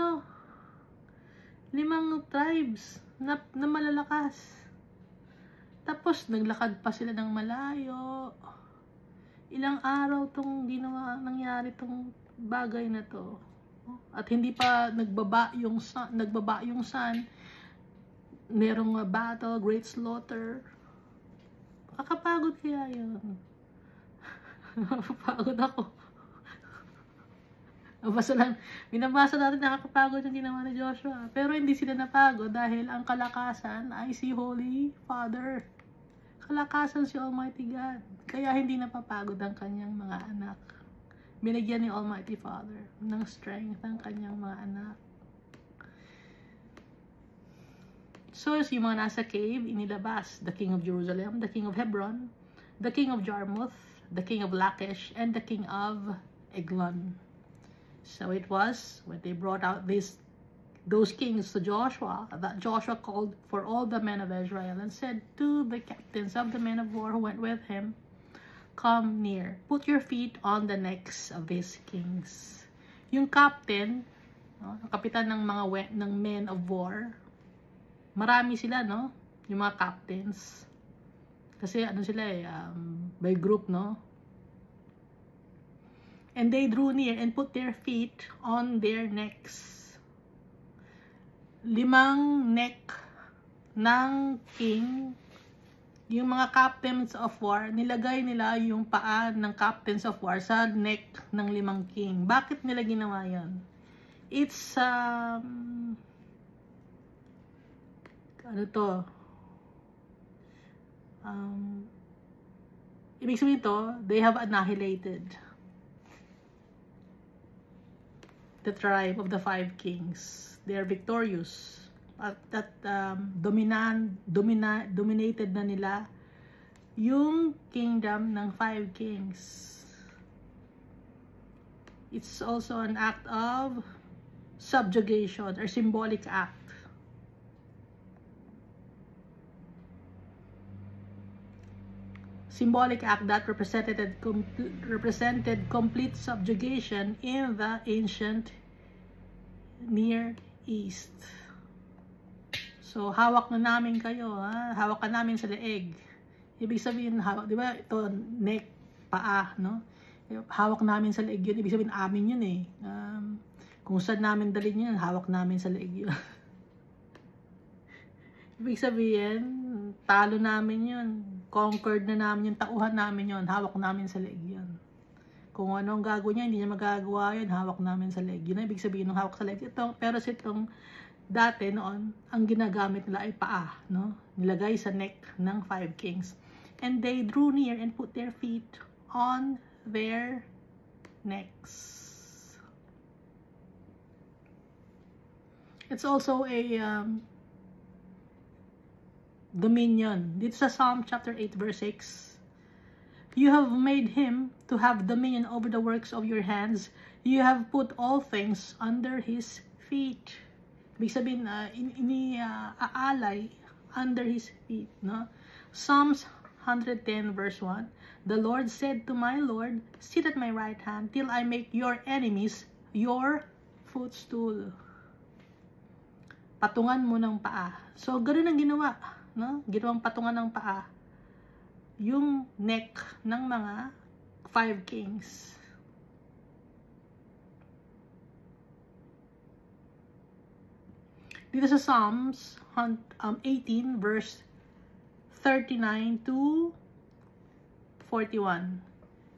[SPEAKER 1] tribes na malalakas. Tapos, naglakad pa sila ng malayo. Ilang araw tong nangyari tong bagay na to. At hindi pa nagbaba yung sun. Merong battle, great slaughter. Nakakapagod kaya yun. Nakakapagod ako. Binabasa natin nakakapagod yung ginawa ni Joshua. Pero hindi sila napagod dahil ang kalakasan ay si Holy Father. Kalakasan si Almighty God. Kaya hindi napapagod ang kanyang mga anak. Binigyan ni Almighty Father ng strength ang kanyang mga anak. So, yung mga nasa cave, inilabas the king of Jerusalem, the king of Hebron, the king of Jarmuth, the king of Lachish, and the king of Eglon. So it was when they brought out those kings to Joshua, that Joshua called for all the men of Israel and said to the captains of the men of war who went with him, come near, put your feet on the necks of these kings. Yung captain, no, kapitan ng ng men of war, marami sila, no? Yung mga captains. Kasi sila by group, no? And they drew near and put their feet on their necks. 5 neck ng king, yung mga captains of war, nilagay nila yung paa ng captains of war sa neck ng 5 king. Bakit nila ginawa yan? It's, ibig sabihin to, they have annihilated the tribe of the 5 kings. They are victorious. At that dominated na nila yung kingdom ng 5 kings. It's also an act of subjugation or symbolic act. Symbolic act that represented complete subjugation in the ancient Near East. So, hawak na namin kayo, ha? Hawak ka namin sa leeg. Ibig sabihin, hawak, di ba? Ito, neck, paa, no? Hawak namin sa leeg yun. Ibig sabihin, amin yun eh. Kung saan namin dalhin yun, hawak namin sa leeg yun. Ibig sabihin, talo namin yun. Conquered na namin yung tauhan namin yun. Hawak namin sa leeg yun. Kung anong gagawin niya, hindi niya magagawa yun. Hawak namin sa leeg. Yun ang ibig sabihin ng hawak sa leeg. Pero itong dati noon, ang ginagamit nila ay paa. No? Nilagay sa neck ng 5 kings. And they drew near and put their feet on their necks. It's also a dominion. Dito sa Psalm chapter 8 verse 6. You have made him to have dominion over the works of your hands. You have put all things under his feet. Ibig sabihin, aalay under his feet. No? Psalms 110 verse 1. The Lord said to my Lord, sit at my right hand till I make your enemies your footstool. Patungan mo ng paa. So, ganoon ang ginawa. No? Ginawang patungan ng paa yung neck ng mga 5 kings. Dito sa Psalms 18 verse 39 to 41.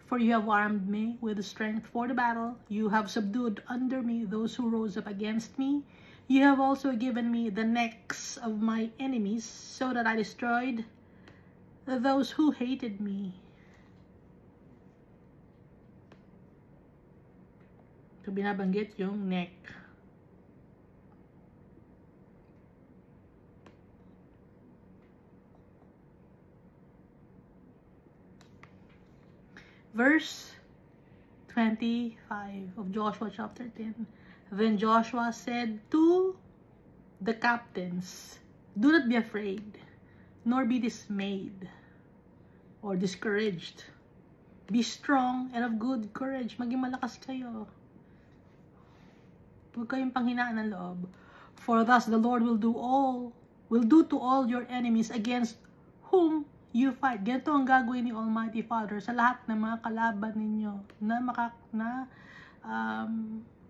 [SPEAKER 1] For you have armed me with strength for the battle. You have subdued under me those who rose up against me. You have also given me the necks of my enemies, so that I destroyed those who hated me. So, binabanggit yung neck. Verse 25 of Joshua chapter 10. Then Joshua said to the captains, do not be afraid, nor be dismayed or discouraged. Be strong and of good courage. Maging malakas kayo. Huwag kayong panghinaan ng loob. For thus the Lord will do to all your enemies against whom you fight. Ganito ang gagawin ni Almighty Father sa lahat ng mga kalaban ninyo na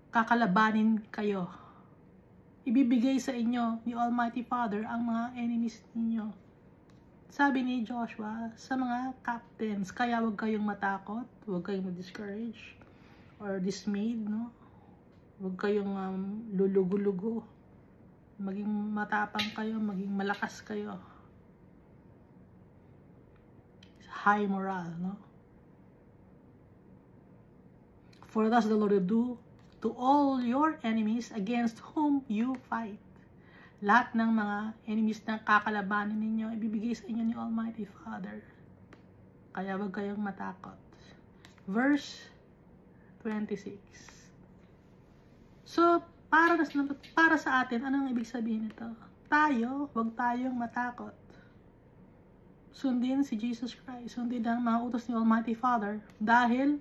[SPEAKER 1] kakalabanin kayo. Ibibigay sa inyo ni Almighty Father ang mga enemies ninyo. Sabi ni Joshua sa mga captains, kaya huwag kayong matakot, huwag kayong ma-discourage or dismayed, no? Huwag kayong lulugo-lugo. Maging matapang kayo, maging malakas kayo. High morale, no? For thus the Lord will do to all your enemies against whom you fight. Lahat ng mga enemies na kakalabanin ninyo, ibibigay sa inyo ni Almighty Father. Kaya wag kayong matakot. Verse 26. So, para sa atin, anong ibig sabihin nito? Wag tayong matakot. Sundin si Jesus Christ. Sundin ang mga utos ni Almighty Father. Dahil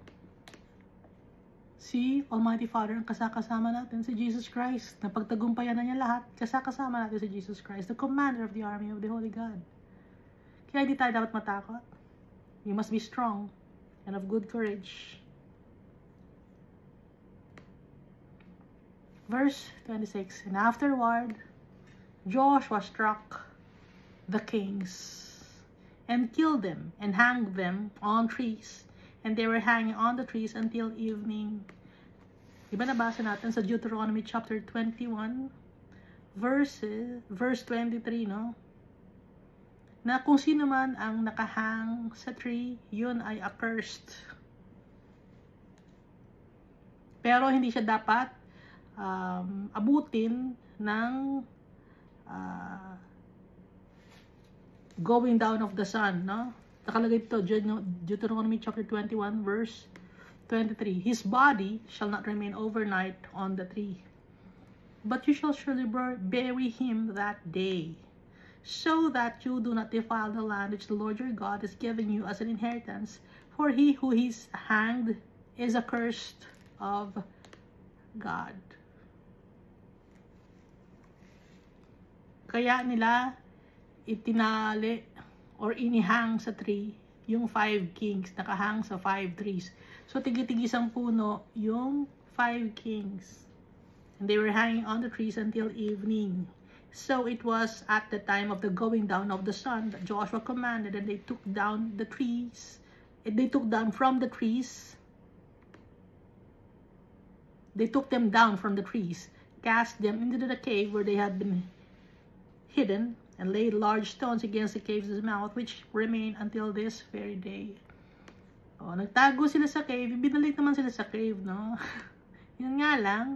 [SPEAKER 1] si Almighty Father ang kasama natin, si Jesus Christ. Napagtagumpayan na niya lahat, kasama natin si Jesus Christ, the commander of the army of the Holy God. Kaya hindi tayo dapat matakot. You must be strong and of good courage. Verse 26. And afterward, Joshua struck the kings and killed them and hanged them on trees. And they were hanging on the trees until evening. Diba nabasa natin sa Deuteronomy chapter 21, verse 23, no? Na kung sino man ang nakahang sa tree, yun ay accursed. Pero hindi siya dapat abutin ng going down of the sun, no? Nakalagay ito, Deuteronomy chapter 21, verse 23. His body shall not remain overnight on the tree, but you shall surely bury him that day, so that you do not defile the land which the Lord your God is giving you as an inheritance. For he who is hanged is accursed of God. Kaya nila itinali or inihang sa tree yung 5 kings, nakahang sa 5 trees. So, tigit-tigisang puno yung 5 kings. And they were hanging on the trees until evening. So, it was at the time of the going down of the sun that Joshua commanded, and they took down the trees. And they took down from the trees. They took them down from the trees, cast them into the cave where they had been hidden, and laid large stones against the cave's mouth, which remain until this very day. O, nagtago sila sa cave, binalik naman sila sa cave, no? Yun nga lang,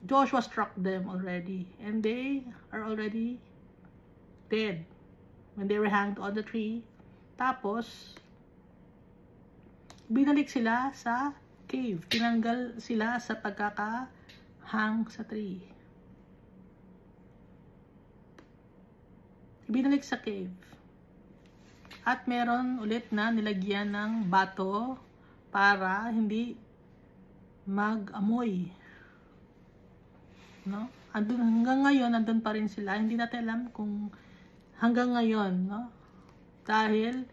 [SPEAKER 1] Joshua struck them already, and they are already dead when they were hanged on the tree. Tapos, binalik sila sa cave, tinanggal sila sa pagkakahang sa tree. Binalik sa cave. At meron ulit na nilagyan ng bato para hindi mag-amoy. No? Hanggang ngayon, andun pa rin sila. Hindi natin alam kung hanggang ngayon, no? Dahil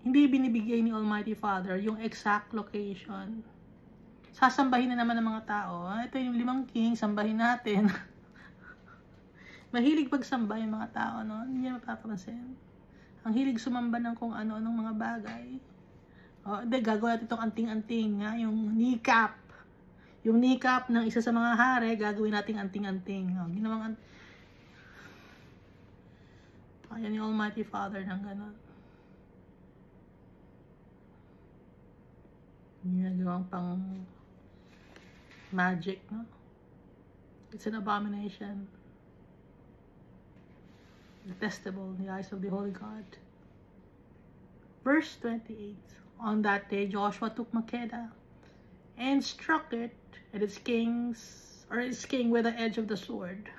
[SPEAKER 1] hindi binibigay ni Almighty Father yung exact location. Sasambahin na naman ng mga tao. Ito yung 5 king, sambahin natin. Mahilig pagsamba yung mga tao, no? Hindi niya mapapansin. Ang hilig sumamba ng kung ano-anong mga bagay. O, hindi, gagawin natin itong anting-anting, nga, yung kneecap. Yung kneecap ng isa sa mga hari, gagawin natin anting-anting. O, ginawang ayan yung Almighty Father ng gano'n. Ginagawang pang magic, no? It's an abomination. detestable in the eyes of the holy God. Verse 28. On that day, Joshua took Makkedah and struck it and its king with the edge of the sword.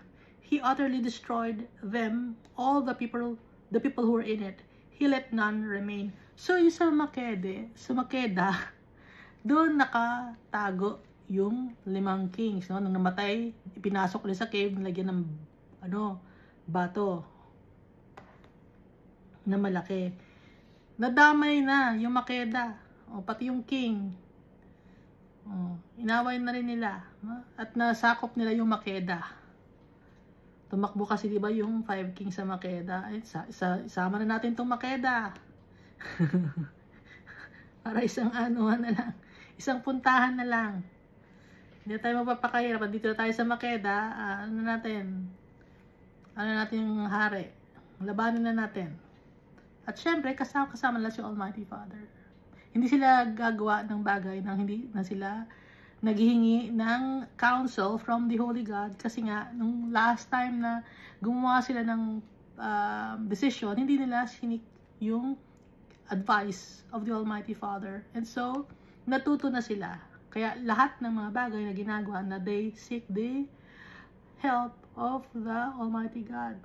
[SPEAKER 1] He utterly destroyed them, all the people who were in it. He let none remain. So yung sa Makkedah, doon nakatago yung 5 kings, no? Nung namatay, ipinasok ulit sa cave, nilagyan ng bato na malaki. Nadamay na yung Makkedah, pati yung king. Inaway na rin nila, no? At nasakop nila yung Makkedah. Tumakbo kasi, di ba, yung 5 kings sa Makkedah. Ay, isama na natin tong Makkedah. Para isang na lang, isang puntahan na lang. Hindi tayo mapapakahirap. Dito na tayo sa Makkedah. Ano natin yung hari. Labanin na natin. At syempre, kasama nila si Almighty Father. Hindi sila gagawa ng bagay nang hindi na sila naghihingi ng counsel from the Holy God. Kasi nga, nung last time na gumawa sila ng decision, hindi nila sinik yung advice of the Almighty Father. And so, natuto na sila. Kaya lahat ng mga bagay na ginagawa na they seek the help of the Almighty God.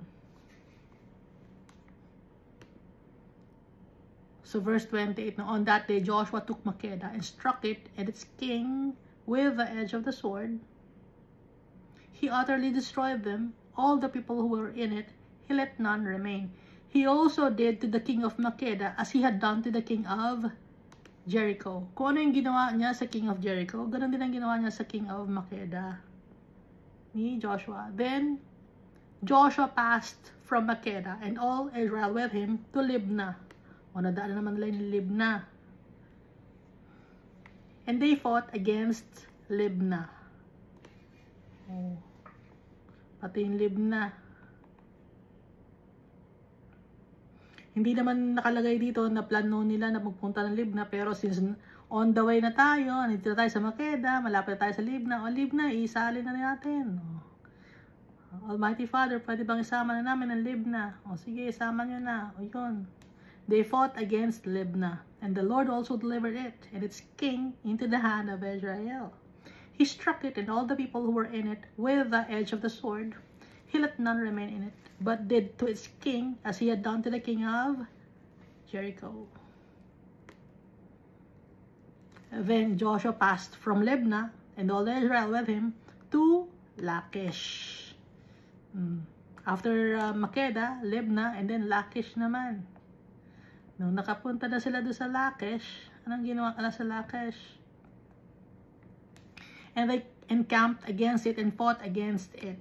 [SPEAKER 1] So verse 28, now on that day Joshua took Makkedah and struck it and its king with the edge of the sword. He utterly destroyed them, all the people who were in it. He let none remain. He also did to the king of Makkedah as he had done to the king of Jericho. Kung ano yung ginawa niya sa king of Jericho, ganun din ang ginawa niya sa king of Makkedah ni Joshua. Then Joshua passed from Makkedah and all Israel with him to Libnah. Nadaan naman nila yung Libnah. And they fought against Libnah. Pati yung Libnah. Hindi naman nakalagay dito na plano nila na magpunta ng Libnah, pero since on the way na tayo, nandito na tayo sa Makkedah, malapit na tayo sa Libnah, Libnah, isali na natin. Almighty Father, pwede bang isama na namin ang Libnah? Sige, isama nyo na. Yun. They fought against Libnah, and the Lord also delivered it and its king into the hand of Israel. He struck it and all the people who were in it with the edge of the sword. He let none remain in it, but did to its king as he had done to the king of Jericho. Then Joshua passed from Libnah and all Israel with him to Lachish. After Makkedah, Libnah, and then Lachish naman. Nung nakapunta na sila doon sa Lachish, anong ginawa nila sa Lachish? And they encamped against it and fought against it.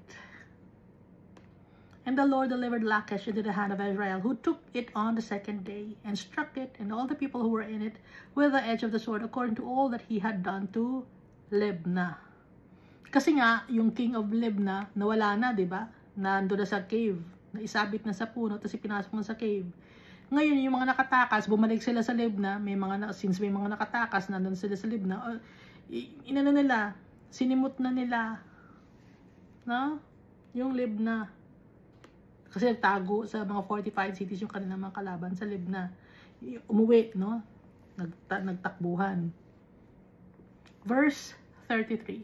[SPEAKER 1] And the Lord delivered Lachish into the hand of Israel, who took it on the 2nd day, and struck it and all the people who were in it with the edge of the sword, according to all that he had done to Libnah. Kasi nga, yung king of Libnah, nawala na, di ba? Nandun na sa cave. Naisabit na sa puno, tapos ipinasok na sa cave. Ngayon, yung mga nakatakas, bumalik sila sa Libnah. Since may mga nakatakas, nandun sila sa Libnah. Inano nila, sinimot na nila, no? Yung Libnah. Kasi nagtago sa mga fortified cities yung kanilang mga kalaban sa Libnah. Umuwi, no? Nagtakbuhan. Verse 33.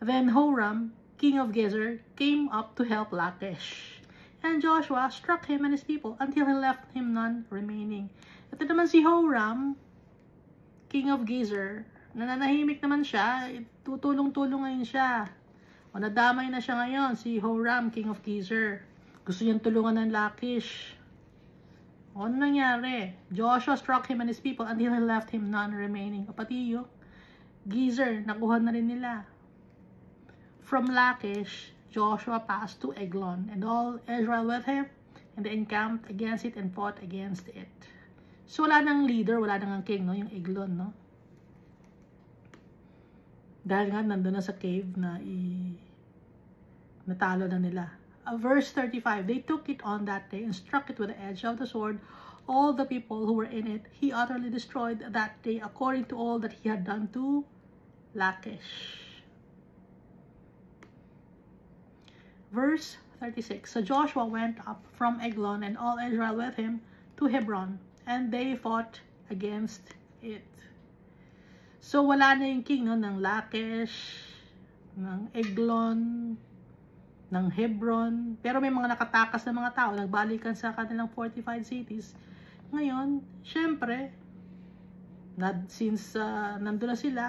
[SPEAKER 1] Then Horam, king of Gezer, came up to help Lachish. And Joshua struck him and his people until he left him none remaining. Ito naman si Horam, king of Gezer, nananahimik naman siya, tutulong-tulong ngayon siya. Nadamay na siya ngayon, si Horam, king of Gezer. Gusto niyang tulungan ng Lachish. Ano nangyari? Joshua struck him and his people until he left him none remaining. Pati yung Gezer, nakuha na rin nila. From Lachish, Joshua passed to Eglon, and all Israel with him, and they encamped against it and fought against it. So wala nang leader, wala nang king, no? Yung Eglon, no? Dahil nga nandun na sa cave na natalo na nila. Verse 35, they took it on that day and struck it with the edge of the sword. All the people who were in it, he utterly destroyed that day according to all that he had done to Lachish. Verse 36. So Joshua went up from Eglon and all Israel with him to Hebron, and they fought against it. So wala na yung king, no, ng Lachish, ng Eglon, ng Hebron. Pero may mga nakatakas na mga tao, nagbalikan sa kanilang fortified cities. Ngayon, syempre, since nandun na sila,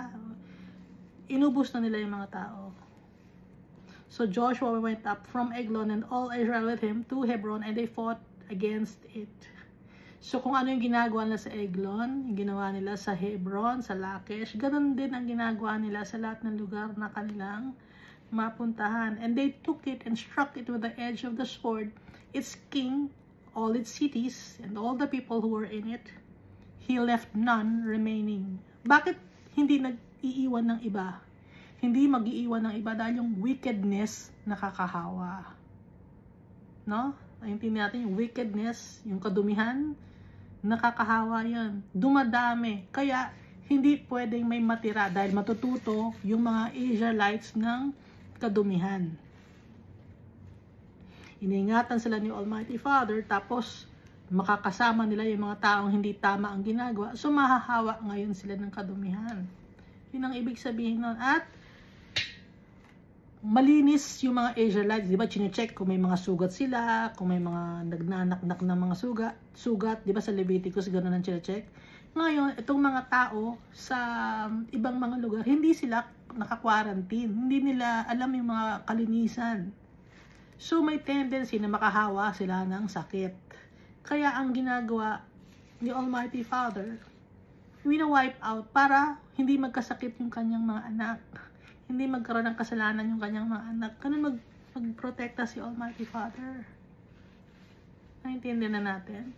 [SPEAKER 1] inubos na nila yung mga tao. So Joshua went up from Eglon and all Israel with him to Hebron, and they fought against it. So kung ano yung ginagawa nila sa Eglon, yung ginawa nila sa Hebron, sa Lachish, ganun din ang ginagawa nila sa lahat ng lugar na kanilang mapuntahan. And they took it and struck it with the edge of the sword, its king, all its cities, and all the people who were in it. He left none remaining. Bakit hindi nag-iiwan ng iba? Hindi mag-iiwan ng iba dahil yung wickedness nakakahawa. No? Naintindihan natin yung wickedness, yung kadumihan, nakakahawa yan. Dumadami. Kaya, hindi pwedeng may matira dahil matututo yung mga Israelites ng kadumihan. Iniingatan sila ni Almighty Father, tapos makakasama nila yung mga taong hindi tama ang ginagawa. So, mahahawa ngayon sila ng kadumihan. Yun ang ibig sabihin nun. At, malinis yung mga Israelites, di ba? Chine-check kung may mga sugat sila, kung may mga nagnanaknak na mga sugat, di ba? Sa Leviticus, gano'n ang chine-check. Ngayon, itong mga tao sa ibang mga lugar, hindi sila naka-quarantine. Hindi nila alam yung mga kalinisan. So, may tendency na makahawa sila ng sakit. Kaya, ang ginagawa ni Almighty Father, wina-wipe out para hindi magkasakit yung kanyang mga anak. Hindi magkaroon ng kasalanan yung kanyang mga anak. Ganun magprotekta si Almighty Father. Naintindihan na natin.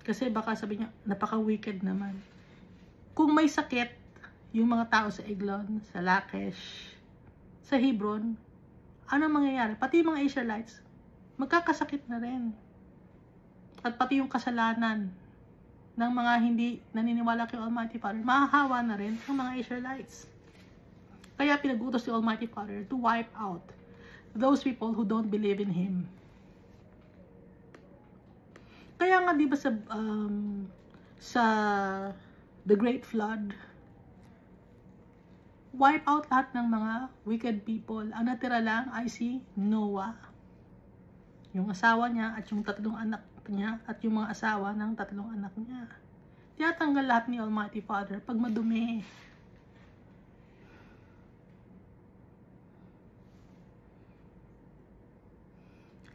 [SPEAKER 1] Kasi baka sabi niya, napaka-wicked naman. Kung may sakit, yung mga tao sa Eglon, sa Lachish, sa Hebron, ano mangyayari? Pati yung mga Israelites, magkakasakit na rin. At pati yung kasalanan ng mga hindi naniniwala kay Almighty Father, mahahawa na rin ang mga Israelites. Kaya pinag-utos ni Almighty Father to wipe out those people who don't believe in Him. Kaya nga di ba sa The Great Flood, wipe out lahat ng mga wicked people. Ang natira lang ay si Noah, yung asawa niya at yung 3 anak niya at yung mga asawa ng 3 anak niya. Tinatanggal lahat ni Almighty Father pag madumi.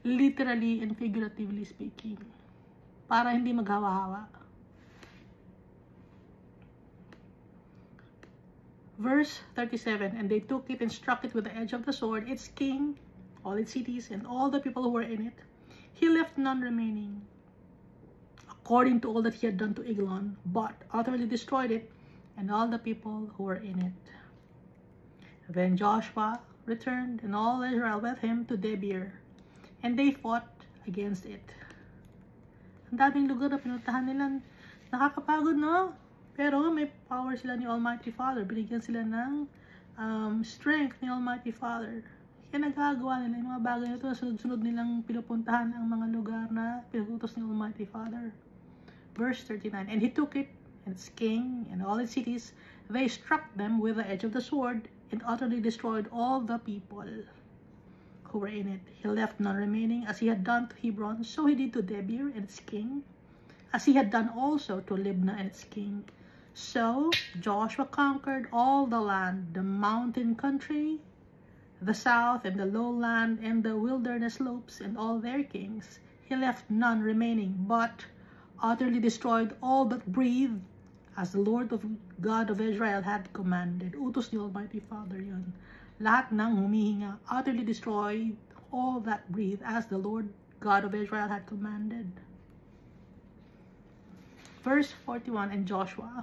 [SPEAKER 1] Literally and figuratively speaking. Para hindi maghawa-hawa. Verse 37, and they took it and struck it with the edge of the sword, its king, all its cities, and all the people who were in it. He left none remaining, according to all that he had done to Eglon, but utterly destroyed it, and all the people who were in it. Then Joshua returned, and all Israel with him to Debir, and they fought against it. Ang daming lugar na pinuntahan nila. Nakakapagod, no? Pero may power sila ni Almighty Father. Binigyan sila ng strength ni Almighty Father. Kaya nagagawa nila yung mga bagay na ito. Sunod-sunod nilang pinupuntahan ang mga lugar na pinutos ni Almighty Father. Verse 39, and he took it, and its king, and all its cities. They struck them with the edge of the sword, and utterly destroyed all the people who were in it. He left none remaining, as he had done to Hebron, so he did to Debir and its king, as he had done also to Libnah and its king. So Joshua conquered all the land, the mountain country, the south and the lowland, and the wilderness slopes, and all their kings. He left none remaining, but utterly destroyed all that breathed, as the Lord of God of Israel had commanded. Utos ni Almighty Father yun. Lahat ng humihinga, utterly destroyed all that breathed, as the Lord God of Israel had commanded. Verse 41, and Joshua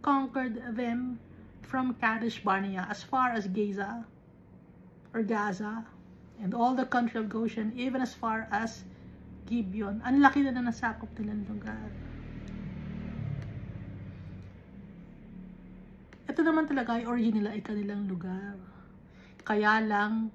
[SPEAKER 1] conquered them from Kadesh Barnea as far as Gaza, and all the country of Goshen, even as far as Gibeon. Ang laki na nasakop nilang lugar. Ito naman talaga ay origin nila ay kanilang lugar. Kaya lang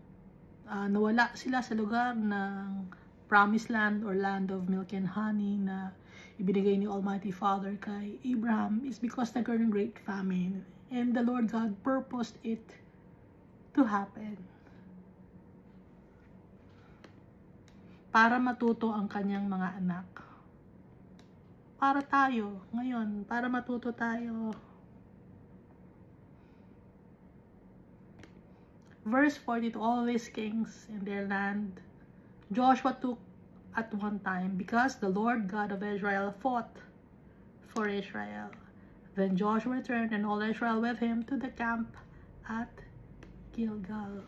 [SPEAKER 1] nawala sila sa lugar ng promised land or land of milk and honey na ibinigay ni Almighty Father kay Abraham is because nagkaroon ng great famine. And the Lord God purposed it to happen. Para matuto ang kanyang mga anak. Para tayo, ngayon, para matuto tayo. Verse 40, to all these kings in their land, Joshua took at one time, because the Lord God of Israel fought for Israel. Then Joshua returned, and all Israel with him, to the camp at Gilgal.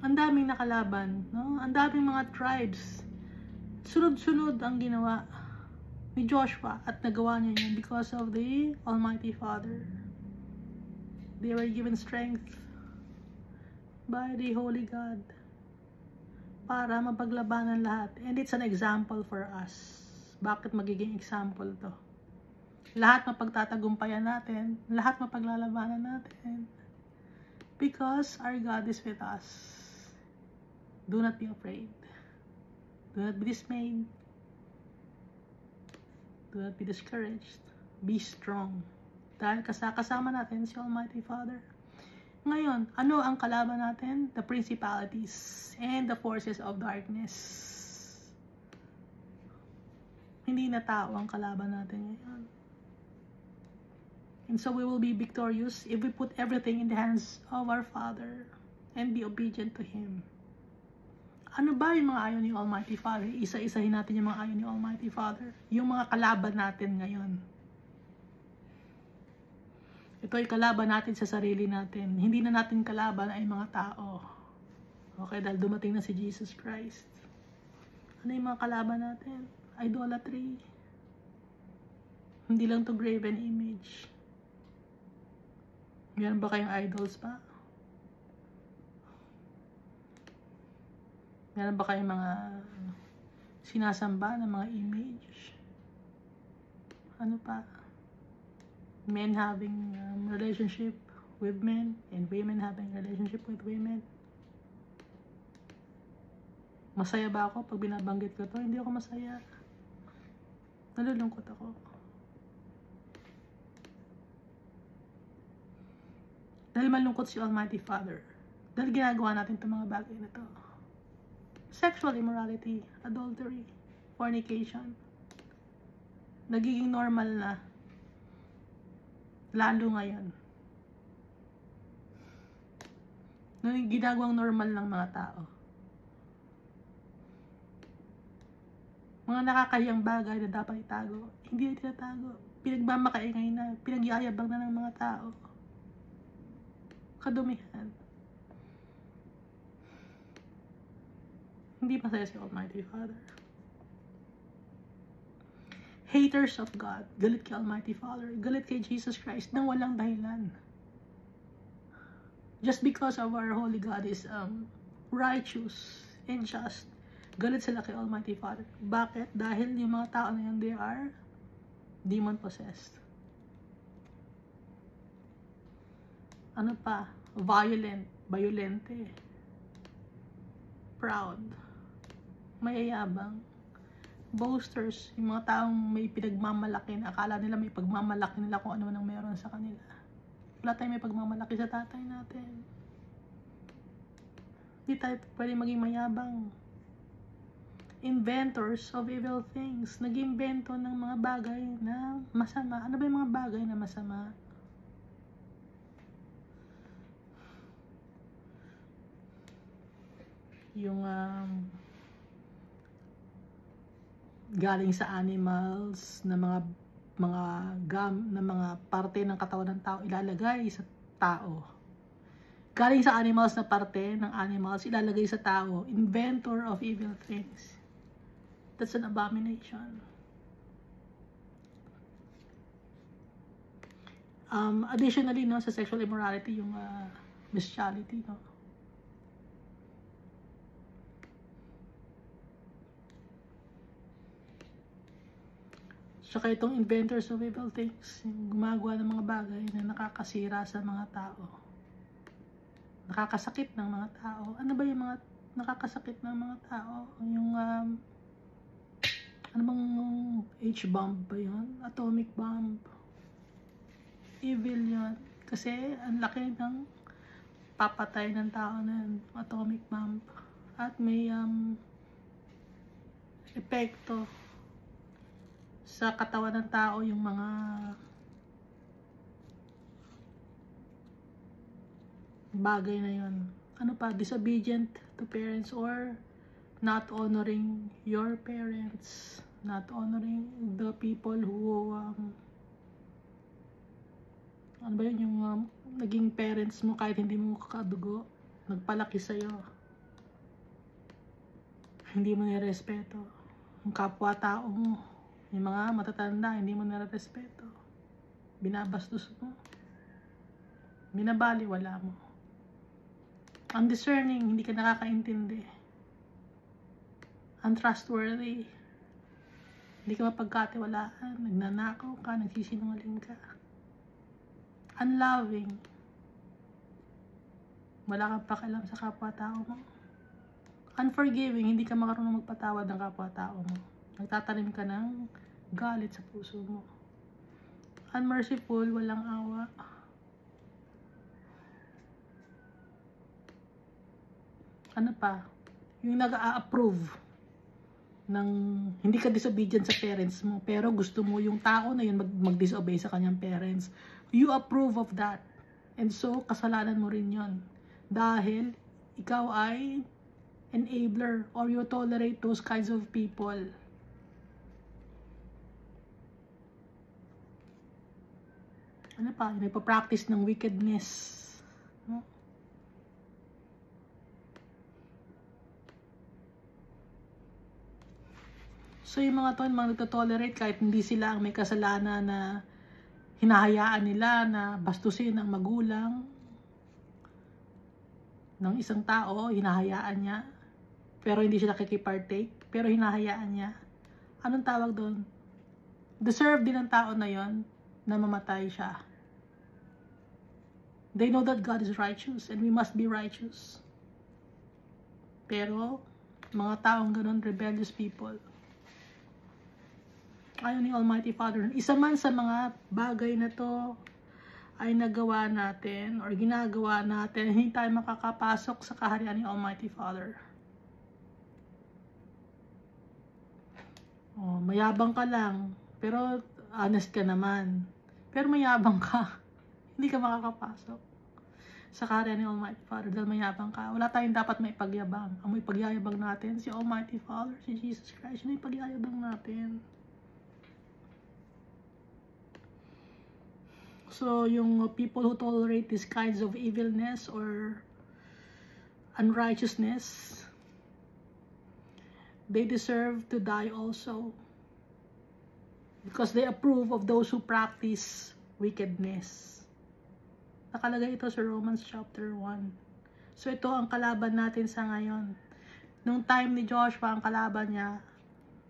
[SPEAKER 1] Ang daming nakalaban, no? Ang daming mga tribes. Sunod-sunod ang ginawa ni Joshua at nagawa niya yun because of the Almighty Father. They were given strength by the Holy God para mapaglabanan lahat. And it's an example for us. Bakit magiging example to? Lahat mapagtatagumpayan natin, lahat mapaglalabanan natin. Because our God is with us. Do not be afraid. Do not be dismayed. Do not be discouraged. Be strong. Dahil kasama natin si Almighty Father. Ngayon, ano ang kalaban natin? The principalities and the forces of darkness. Hindi na tao ang kalaban natin ngayon. And so we will be victorious if we put everything in the hands of our Father and be obedient to Him. Ano ba yung mga ayaw ni Almighty Father? Isa-isahin natin yung mga ayaw ni Almighty Father. Yung mga kalaban natin ngayon. Ito ay kalaban natin sa sarili natin. Hindi na natin kalaban ay mga tao. Okay, dahil dumating na si Jesus Christ. Ano yung mga kalaban natin? Idolatry. Hindi lang to graven image. Meron ba kayong idols pa? Meron ba kayong mga sinasamba ng mga image? Ano pa? Men having relationship with men and women having relationship with women. Masaya ba ako pag binabanggit ko to? Hindi ako masaya. Nalulungkot ako. Dahil malungkot si Almighty Father. Dahil ginagawa natin itong mga bagay na to. Sexual immorality, adultery, fornication. Nagiging normal na. Lalo ngayon. Ginagawang normal ng mga tao. Mga nakakahiyang bagay na dapat itago, hindi na tinatago. Pinagmamakaingay na, pinagyayabang na ng mga tao. Kadumihan. Hindi masaya si Almighty Father. Haters of God, galit kay Almighty Father, galit kay Jesus Christ nang walang dahilan. Just because of our Holy God is righteous and just, galit sila kay Almighty Father. Bakit? Dahil yung mga tao na yun, they are demon possessed. Ano pa? Violente. Proud. Mayayabang. Boasters. Yung mga taong may pinagmamalaki na akala nila may pagmamalaki nila kung ano man ang meron sa kanila. Wala tayong may pagmamalaki sa tatay natin. Hindi tayo pwede maging mayabang. Inventors of evil things. Nag-invento ng mga bagay na masama. Ano ba yung mga bagay na masama? Yung galing sa animals na mga parte ng katawan ng tao ilalagay sa tao. Galing sa animals na parte ng animals ilalagay sa tao. Inventor of evil things. That's an abomination. Additionally, no, sa sexual immorality, yung bestiality, no. Tsaka itong inventors of evil things, yung gumagawa ng mga bagay na nakakasira sa mga tao. Nakakasakit ng mga tao. Ano ba yung mga nakakasakit ng mga tao? Yung, ano bang H-bomb ba yun? Atomic bomb. Evil yun. Kasi, ang laki ng papatay ng tao ng atomic bomb. At may, epekto sa katawan ng tao yung mga bagay na yun. Ano pa? Disobedient to parents or not honoring your parents, not honoring the people who ano ba yun, yung naging parents mo kahit hindi mo kakadugo, nagpalaki sa'yo, hindi mo nirespeto yung kapwa-tao mo, yung mga matatanda, hindi mo nirespeto, binabastos mo, binabaliwala mo, undiscerning, hindi ka nakakaintindi, untrustworthy, hindi ka mapagkatiwalaan, nagnanakaw ka, nagsisinungaling ka, unloving, wala kang pakialam sa kapwa-tao mo, unforgiving, hindi ka makarunong magpatawad ng kapwa-tao mo, nagtatanim ka ng galit sa puso mo, unmerciful, walang awa, ano pa, yung nag-a-approve ng hindi ka disobedient sa parents mo, pero gusto mo yung tao na yun mag-disobey sa kanyang parents, you approve of that, and so kasalanan mo rin yun dahil ikaw ay enabler or you tolerate those kinds of people. Ano pa, nagpa-practice ng wickedness, no? So yung mga to, mga nagtotolerate kahit hindi sila ang may kasalanan, na hinahayaan nila na bastusin ang magulang ng isang tao, hinahayaan niya, pero hindi siya nakikipartake, pero hinahayaan niya. Anong tawag doon? Deserve din ng tao na yon na mamatay siya. They know that God is righteous and we must be righteous. Pero mga taong ganun, rebellious people, ayaw ni Almighty Father. Isa man sa mga bagay na to ay nagawa natin or ginagawa natin, hindi tayo makakapasok sa kaharian ni Almighty Father. Oh, mayabang ka lang, pero honest ka naman. Pero mayabang ka, hindi ka makakapasok sa kaharian ni Almighty Father dahil mayabang ka. Wala tayong dapat may pagyabang. Ang may pagyayabang natin, si Almighty Father, si Jesus Christ, yung may pagyayabang natin. So, yung people who tolerate these kinds of evilness or unrighteousness, they deserve to die also. Because they approve of those who practice wickedness. Nakalagay ito sa Romans chapter 1. So, ito ang kalaban natin sa ngayon. Nung time ni Joshua, ang kalaban niya,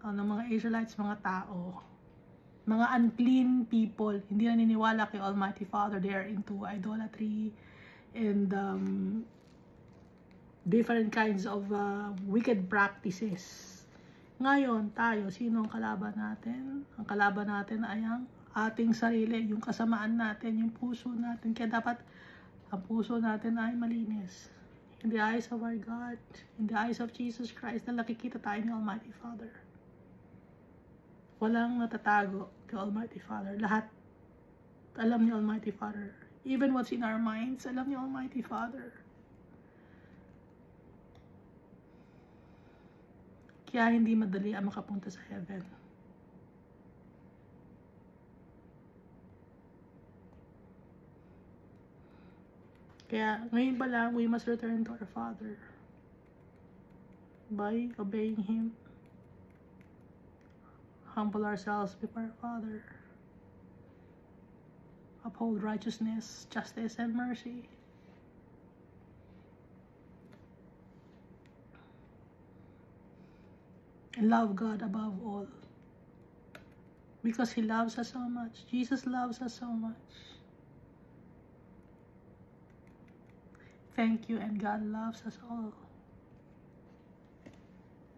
[SPEAKER 1] ng mga Israelites, mga tao, mga unclean people, hindi naniniwala kay Almighty Father, they are into idolatry and different kinds of wicked practices. Ngayon, tayo, sino ang kalaban natin? Ang kalaban natin ay ang ating sarili, yung kasamaan natin, yung puso natin. Kaya dapat ang puso natin ay malinis. In the eyes of our God, in the eyes of Jesus Christ, na nakikita tayo ni Almighty Father. Walang natatago kay Almighty Father. Lahat alam ni Almighty Father. Even what's in our minds, alam ni Almighty Father. Kaya hindi madali ang makapunta sa heaven. Kaya ngayon pa lang, we must return to our Father by obeying Him. Humble ourselves before our Father. Uphold righteousness, justice, and mercy. And love God above all. Because He loves us so much. Jesus loves us so much. Thank you, and God loves us all.